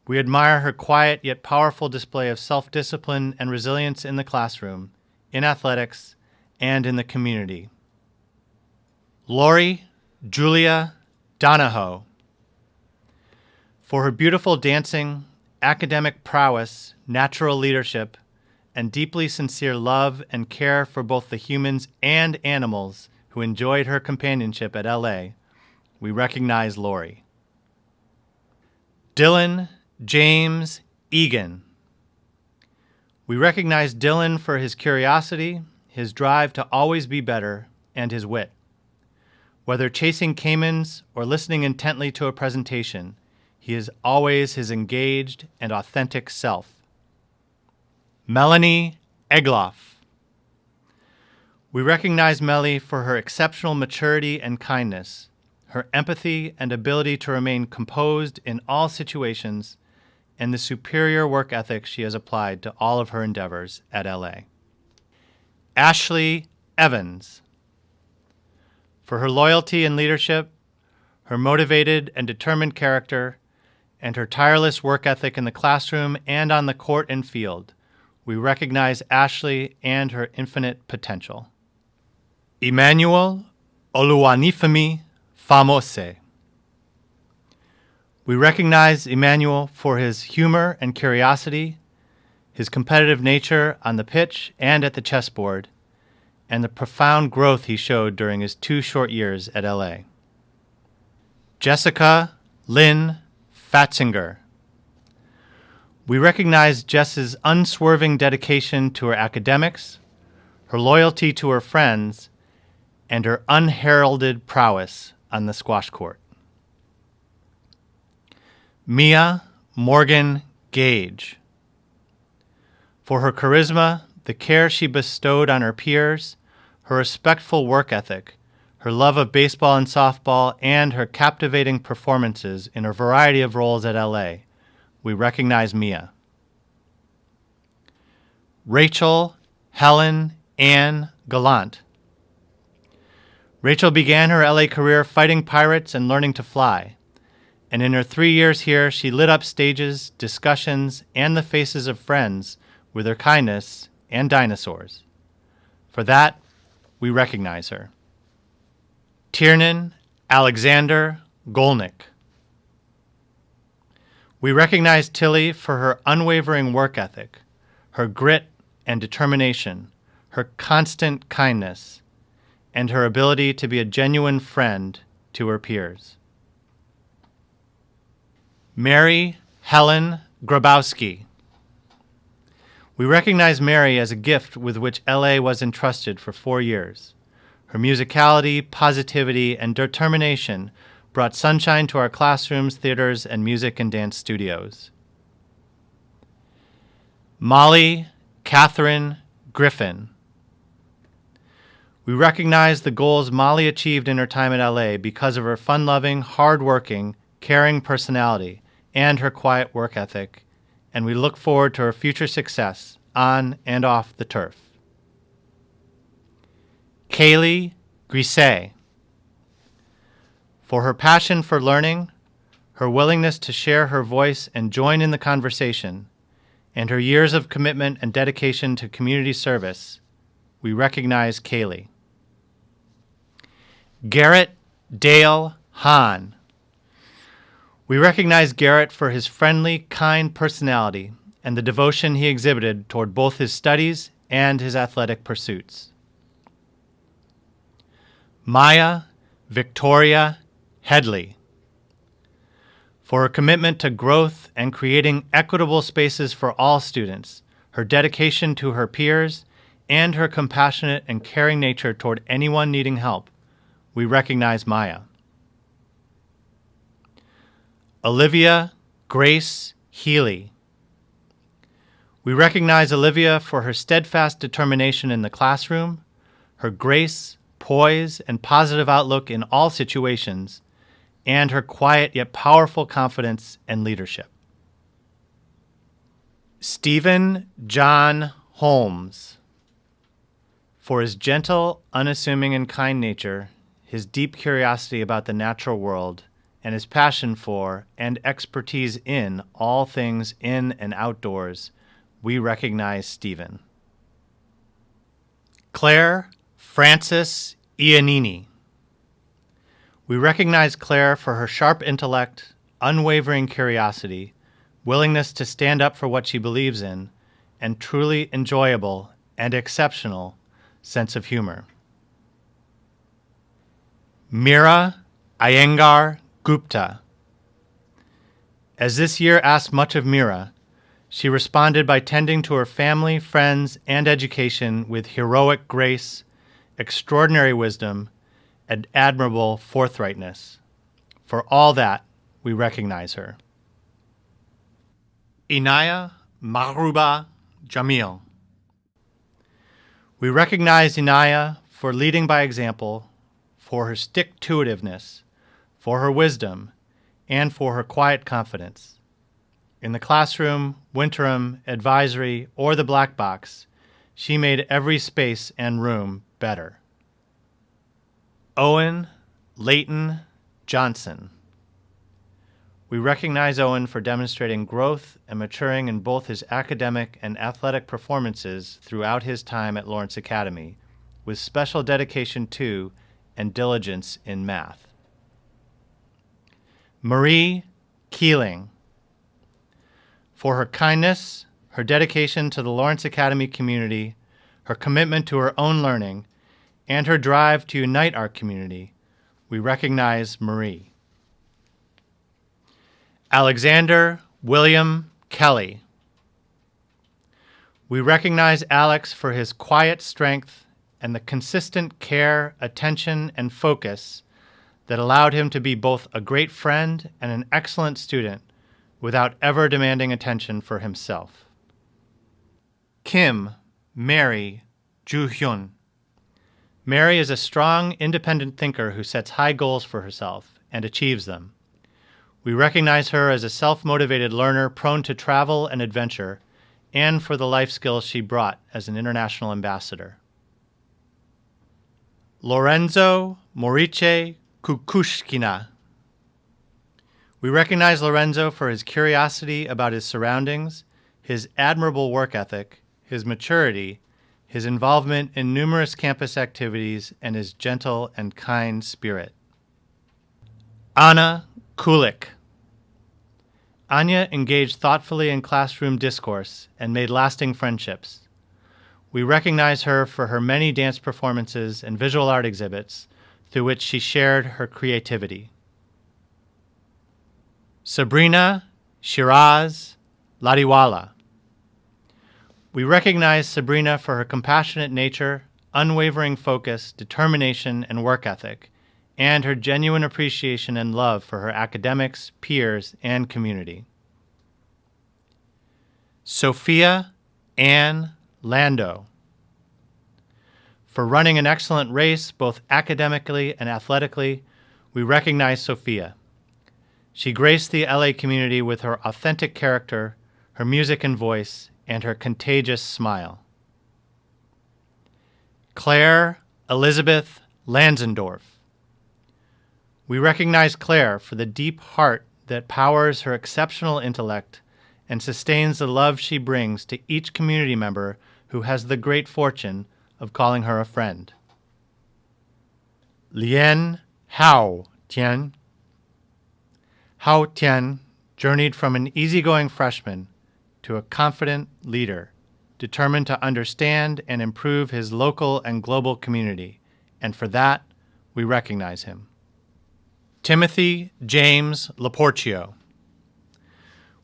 We admire her quiet yet powerful display of self-discipline and resilience in the classroom, in athletics, and in the community. Lori Julia Donahoe. For her beautiful dancing, academic prowess, natural leadership, and deeply sincere love and care for both the humans and animals who enjoyed her companionship at LA, we recognize Lori. Dylan James Egan. We recognize Dylan for his curiosity, his drive to always be better, and his wit. Whether chasing caimans or listening intently to a presentation, he is always his engaged and authentic self. Melanie Egloff. We recognize Melly for her exceptional maturity and kindness, her empathy and ability to remain composed in all situations, and the superior work ethic she has applied to all of her endeavors at LA. Ashley Evans. For her loyalty and leadership, her motivated and determined character, and her tireless work ethic in the classroom and on the court and field, we recognize Ashley and her infinite potential. Emmanuel Oluwanifemi Famose. We recognize Emmanuel for his humor and curiosity, his competitive nature on the pitch and at the chessboard, and the profound growth he showed during his 2 short years at LA. Jessica Lynn Fatzinger. We recognize Jess's unswerving dedication to her academics, her loyalty to her friends, and her unheralded prowess on the squash court. Mia Morgan Gage. For her charisma, the care she bestowed on her peers, her respectful work ethic, her love of baseball and softball, and her captivating performances in a variety of roles at LA, we recognize Mia. Rachel Helen Ann Gallant. Rachel began her LA career fighting pirates and learning to fly, and in her 3 years here, she lit up stages, discussions, and the faces of friends with her kindness and dinosaurs. For that, we recognize her. Tiernan Alexander Golnick. We recognize Tilly for her unwavering work ethic, her grit and determination, her constant kindness, and her ability to be a genuine friend to her peers. Mary Helen Grabowski. We recognize Mary as a gift with which LA was entrusted for 4 years. Her musicality, positivity, and determination brought sunshine to our classrooms, theaters, and music and dance studios. Molly Catherine Griffin. We recognize the goals Molly achieved in her time at LA because of her fun-loving, hard-working, caring personality and her quiet work ethic, and we look forward to her future success on and off the turf. Kaylee Grisey. For her passion for learning, her willingness to share her voice and join in the conversation, and her years of commitment and dedication to community service, we recognize Kaylee. Garrett Dale Hahn. We recognize Garrett for his friendly, kind personality and the devotion he exhibited toward both his studies and his athletic pursuits. Maya Victoria Headley. For her commitment to growth and creating equitable spaces for all students, her dedication to her peers, and her compassionate and caring nature toward anyone needing help, we recognize Maya. Olivia Grace Healy. We recognize Olivia for her steadfast determination in the classroom, her grace, poise, and positive outlook in all situations, and her quiet yet powerful confidence and leadership. Stephen John Holmes. For his gentle, unassuming, and kind nature, his deep curiosity about the natural world, and his passion for and expertise in all things in and outdoors, we recognize Stephen. Claire Frances Iannini. We recognize Claire for her sharp intellect, unwavering curiosity, willingness to stand up for what she believes in, and truly enjoyable and exceptional sense of humor. Mira Iyengar Gupta. As this year asked much of Mira, she responded by tending to her family, friends, and education with heroic grace, extraordinary wisdom, and admirable forthrightness. For all that, we recognize her. Inaya Mahruba Jamil. We recognize Inaya for leading by example, for her stick-to-itiveness, for her wisdom, and for her quiet confidence. In the classroom, winterim, advisory, or the black box, she made every space and room better. Owen Leighton Johnson. We recognize Owen for demonstrating growth and maturing in both his academic and athletic performances throughout his time at Lawrence Academy, with special dedication to and diligence in math. Marie Keeling. For her kindness, her dedication to the Lawrence Academy community, her commitment to her own learning, and her drive to unite our community, we recognize Marie. Alexander William Kelly. We recognize Alex for his quiet strength and the consistent care, attention, and focus that allowed him to be both a great friend and an excellent student without ever demanding attention for himself. Kim Mary Joo-hyun. Mary is a strong, independent thinker who sets high goals for herself and achieves them. We recognize her as a self-motivated learner prone to travel and adventure, and for the life skills she brought as an international ambassador. Lorenzo Morice Kukushkina. We recognize Lorenzo for his curiosity about his surroundings, his admirable work ethic, his maturity, his involvement in numerous campus activities, and his gentle and kind spirit. Anna Kulik. Anya engaged thoughtfully in classroom discourse and made lasting friendships. We recognize her for her many dance performances and visual art exhibits through which she shared her creativity. Sabrina Shiraz Ladiwala. We recognize Sabrina for her compassionate nature, unwavering focus, determination, and work ethic, and her genuine appreciation and love for her academics, peers, and community. Sophia Ann Lando. For running an excellent race, both academically and athletically, we recognize Sophia. She graced the LA community with her authentic character, her music and voice, and her contagious smile. Claire Elizabeth Lansendorf. We recognize Claire for the deep heart that powers her exceptional intellect and sustains the love she brings to each community member who has the great fortune of calling her a friend. Lien Hao Tian. Hao Tian journeyed from an easygoing freshman to a confident leader, determined to understand and improve his local and global community, and for that, we recognize him. Timothy James Laportio.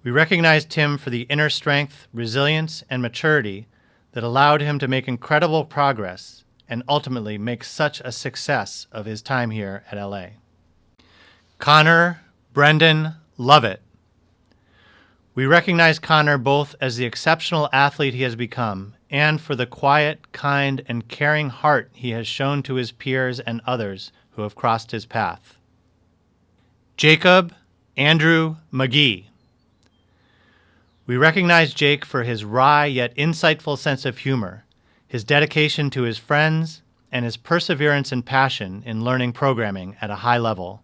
We recognize Tim for the inner strength, resilience, and maturity that allowed him to make incredible progress and ultimately make such a success of his time here at LA. Connor Brendan Lovett. We recognize Connor both as the exceptional athlete he has become and for the quiet, kind, and caring heart he has shown to his peers and others who have crossed his path. Jacob Andrew McGee. We recognize Jake for his wry yet insightful sense of humor, his dedication to his friends, and his perseverance and passion in learning programming at a high level.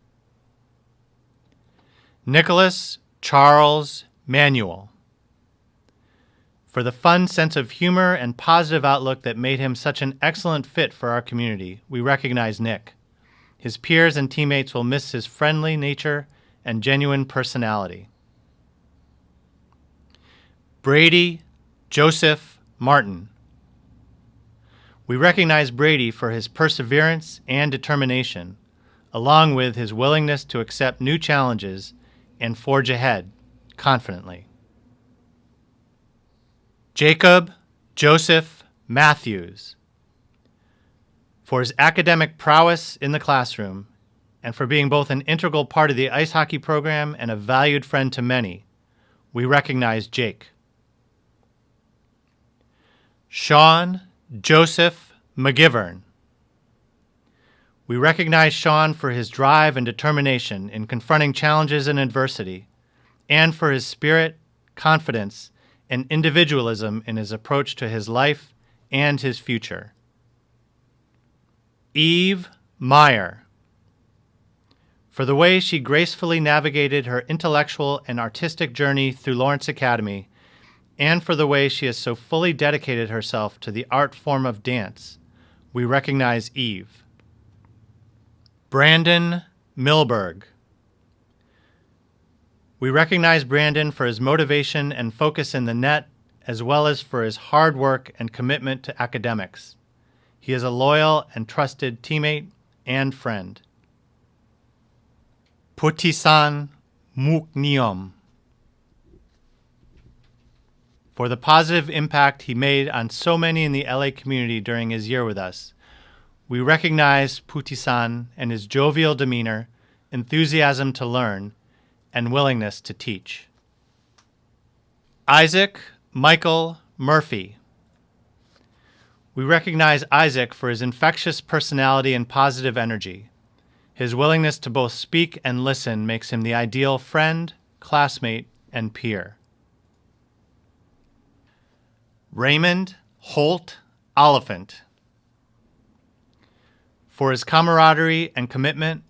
Nicholas Charles Manuel. For the fun sense of humor and positive outlook that made him such an excellent fit for our community, we recognize Nick. His peers and teammates will miss his friendly nature and genuine personality. Brady Joseph Martin. We recognize Brady for his perseverance and determination, along with his willingness to accept new challenges and forge ahead confidently. Jacob Joseph Matthews. For his academic prowess in the classroom and for being both an integral part of the ice hockey program and a valued friend to many, we recognize Jake. Sean Joseph McGivern. We recognize Sean for his drive and determination in confronting challenges and adversity, and for his spirit, confidence, and individualism in his approach to his life and his future. Eve Meyer. For the way she gracefully navigated her intellectual and artistic journey through Lawrence Academy, and for the way she has so fully dedicated herself to the art form of dance, we recognize Eve. Brandon Milberg. We recognize Brandon for his motivation and focus in the net, as well as for his hard work and commitment to academics. He is a loyal and trusted teammate and friend. Putisan Mukniom. For the positive impact he made on so many in the LA community during his year with us, we recognize Putisan and his jovial demeanor, enthusiasm to learn, and willingness to teach. Isaac Michael Murphy. We recognize Isaac for his infectious personality and positive energy. His willingness to both speak and listen makes him the ideal friend, classmate, and peer. Raymond Holt Oliphant. For his camaraderie and commitment,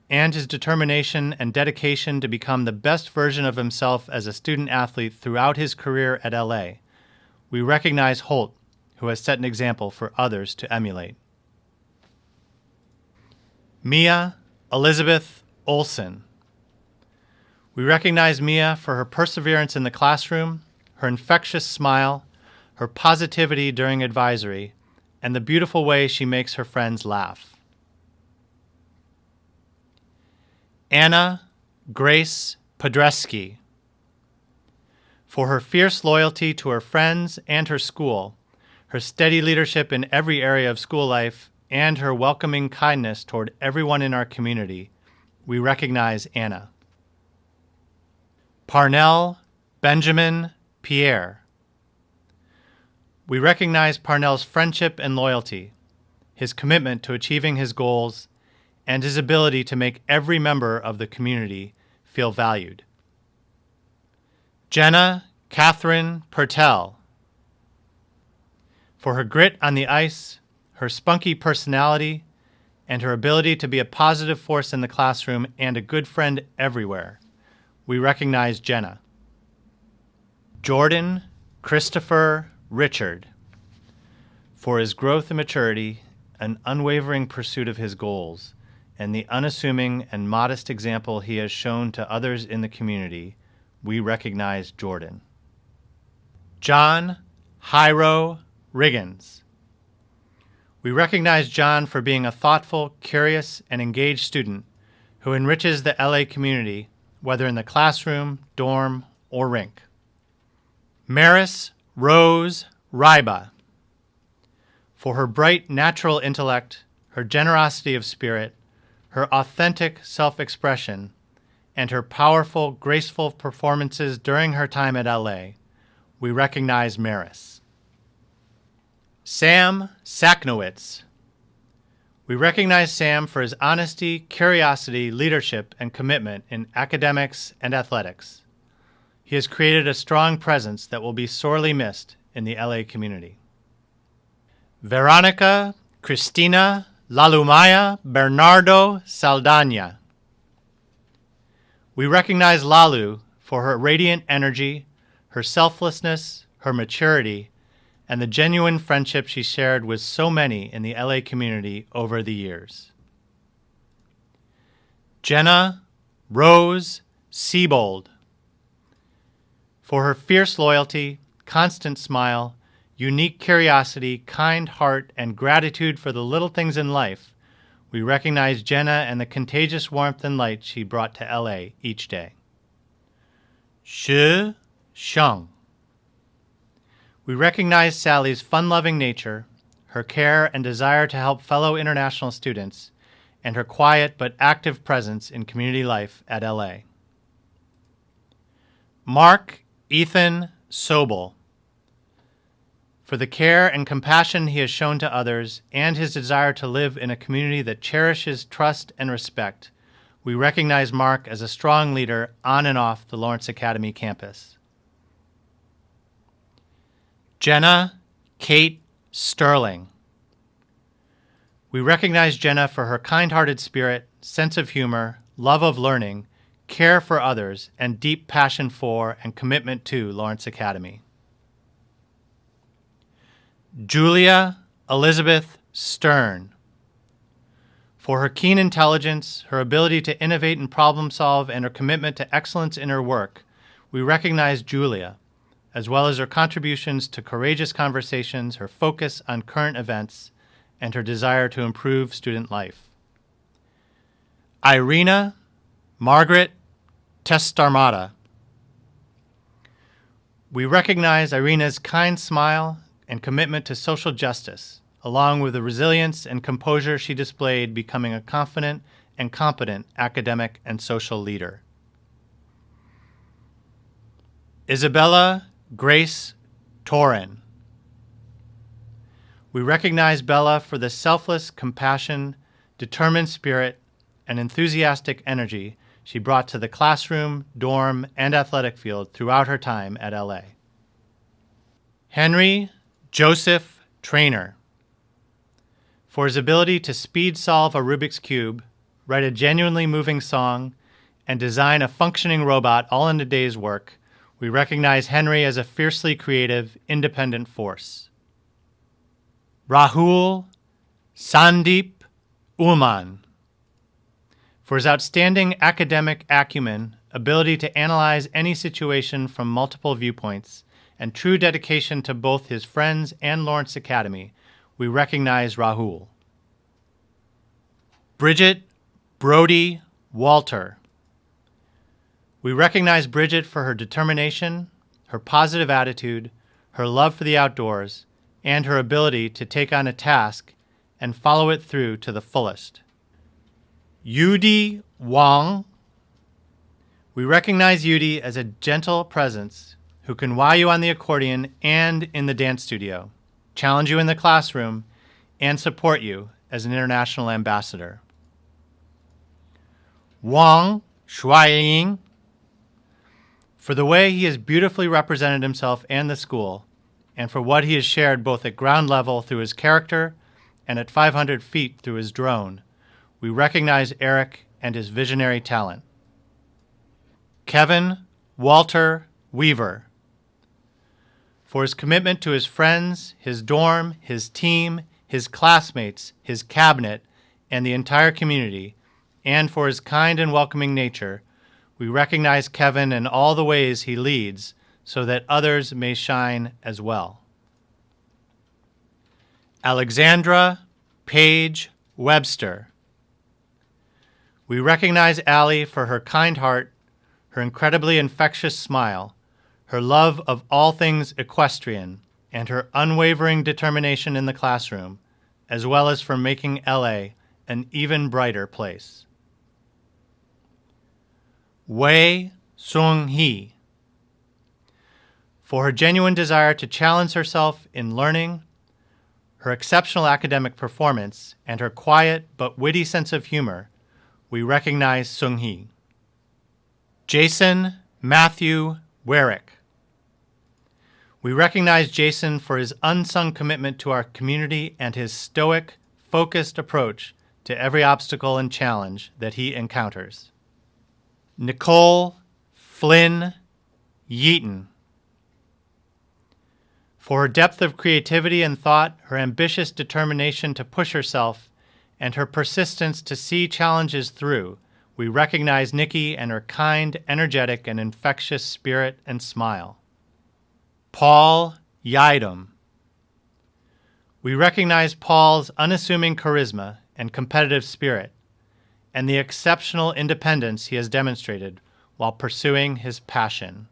and his determination and dedication to become the best version of himself as a student-athlete throughout his career at LA, we recognize Holt, who has set an example for others to emulate. Mia Elizabeth Olson. We recognize Mia for her perseverance in the classroom, her infectious smile, her positivity during advisory, and the beautiful way she makes her friends laugh. Anna Grace Paderewski. For her fierce loyalty to her friends and her school, her steady leadership in every area of school life, and her welcoming kindness toward everyone in our community, we recognize Anna. Parnell Benjamin Pierre. We recognize Parnell's friendship and loyalty, his commitment to achieving his goals, and his ability to make every member of the community feel valued. Jenna Catherine Pertel. For her grit on the ice, her spunky personality, and her ability to be a positive force in the classroom and a good friend everywhere, we recognize Jenna. Jordan Christopher Richard, for his growth and maturity, an unwavering pursuit of his goals, and the unassuming and modest example he has shown to others in the community, we recognize Jordan. John Hyro Riggins. We recognize John for being a thoughtful, curious, and engaged student who enriches the LA community, whether in the classroom, dorm, or rink. Maris Rose Ryba, for her bright natural intellect, her generosity of spirit, her authentic self-expression, and her powerful, graceful performances during her time at LA, we recognize Maris. Sam Saknowitz. We recognize Sam for his honesty, curiosity, leadership, and commitment in academics and athletics. He has created a strong presence that will be sorely missed in the LA community. Veronica Cristina Lalumaya Bernardo Saldana. We recognize Lalu for her radiant energy, her selflessness, her maturity, and the genuine friendship she shared with so many in the LA community over the years. Jenna Rose Siebold, for her fierce loyalty, constant smile, unique curiosity, kind heart, and gratitude for the little things in life, we recognize Jenna and the contagious warmth and light she brought to LA each day. Shi Sheng. We recognize Sally's fun-loving nature, her care and desire to help fellow international students, and her quiet but active presence in community life at LA. Mark Ethan Sobel, for the care and compassion he has shown to others and his desire to live in a community that cherishes trust and respect, we recognize Mark as a strong leader on and off the Lawrence Academy campus. Jenna Kate Stirling. We recognize Jenna for her kind-hearted spirit, sense of humor, love of learning, care for others, and deep passion for and commitment to Lawrence Academy. Julia Elizabeth Stern, for her keen intelligence, her ability to innovate and problem solve, and her commitment to excellence in her work, we recognize Julia, as well as her contributions to courageous conversations, her focus on current events, and her desire to improve student life. Irina Margaret Testarmata. We recognize Irina's kind smile and commitment to social justice, along with the resilience and composure she displayed becoming a confident and competent academic and social leader. Isabella Grace Torin. We recognize Bella for the selfless compassion, determined spirit, and enthusiastic energy she brought to the classroom, dorm, and athletic field throughout her time at LA. Henry Joseph Trainer, for his ability to speed solve a Rubik's Cube, write a genuinely moving song, and design a functioning robot all in a day's work, we recognize Henry as a fiercely creative, independent force. Rahul Sandeep Ullman, for his outstanding academic acumen, ability to analyze any situation from multiple viewpoints, and true dedication to both his friends and Lawrence Academy, we recognize Rahul. Bridget Brody Walter. We recognize Bridget for her determination, her positive attitude, her love for the outdoors, and her ability to take on a task and follow it through to the fullest. Yudi Wang. We recognize Yudi as a gentle presence who can wow you on the accordion and in the dance studio, challenge you in the classroom, and support you as an international ambassador. Wang Shuaiying, for the way he has beautifully represented himself and the school, and for what he has shared both at ground level through his character and at 500 feet through his drone, we recognize Eric and his visionary talent. Kevin Walter Weaver, for his commitment to his friends, his dorm, his team, his classmates, his cabinet, and the entire community, and for his kind and welcoming nature, we recognize Kevin in all the ways he leads so that others may shine as well. Alexandra Paige Webster. We recognize Allie for her kind heart, her incredibly infectious smile, her love of all things equestrian, and her unwavering determination in the classroom, as well as for making LA an even brighter place. Wei Sung-hee. For her genuine desire to challenge herself in learning, her exceptional academic performance, and her quiet but witty sense of humor, we recognize Sung-hee. Jason Matthew Werrick. We recognize Jason for his unsung commitment to our community and his stoic, focused approach to every obstacle and challenge that he encounters. Nicole Flynn Yeaton. For her depth of creativity and thought, her ambitious determination to push herself, and her persistence to see challenges through, we recognize Nikki and her kind, energetic, and infectious spirit and smile. Paul Yidam. We recognize Paul's unassuming charisma and competitive spirit, and the exceptional independence he has demonstrated while pursuing his passion.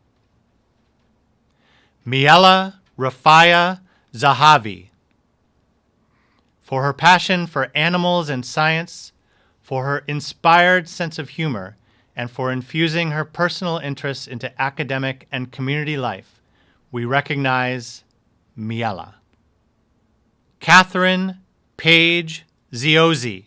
Miela Rafaya Zahavi. For her passion for animals and science, for her inspired sense of humor, and for infusing her personal interests into academic and community life, we recognize Miela. Catherine Paige Ziozzi.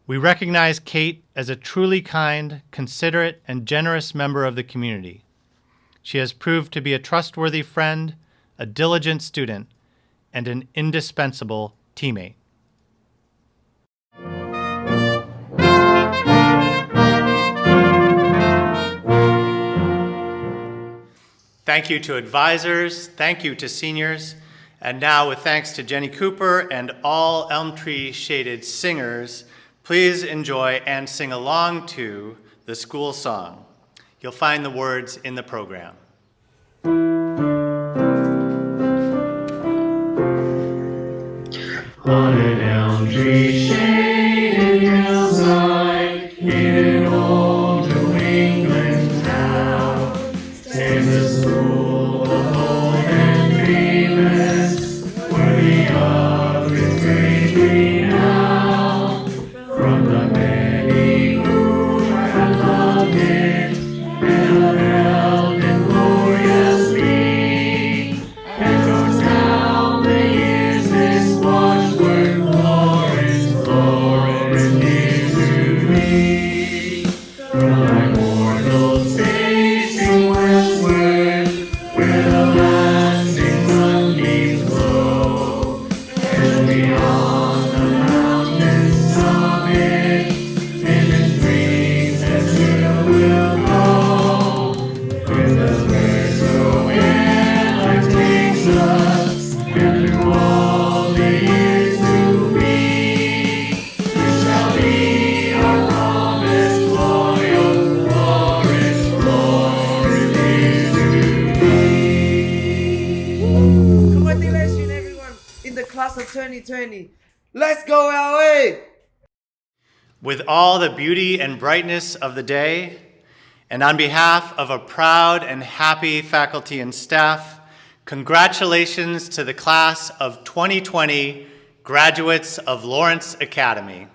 We recognize Kate as a truly kind, considerate, and generous member of the community. She has proved to be a trustworthy friend, a diligent student, and an indispensable teammate. Thank you to advisors, thank you to seniors, and now with thanks to Jenny Cooper and all Elm Tree Shaded singers, please enjoy and sing along to the school song. You'll find the words in the program. On an elm tree shaded hillside in an old New England town stands the school of old and famous, worthy of its great renown. From the many who have loved it and upheld it gloriously, and goes down the years this watchword Lawrence is to me. From immortal facing westward, where the lasting sunbeams glow, and beyond the mountain summit, vision dreams and still will go. Wheresoever takes us, and through all the years to be, we shall be our promised loyal Lawrence is to be. Congratulations, everyone, in the class of 2020. Let's go, LA! With all the beauty and brightness of the day, and on behalf of a proud and happy faculty and staff, congratulations to the class of 2020 graduates of Lawrence Academy.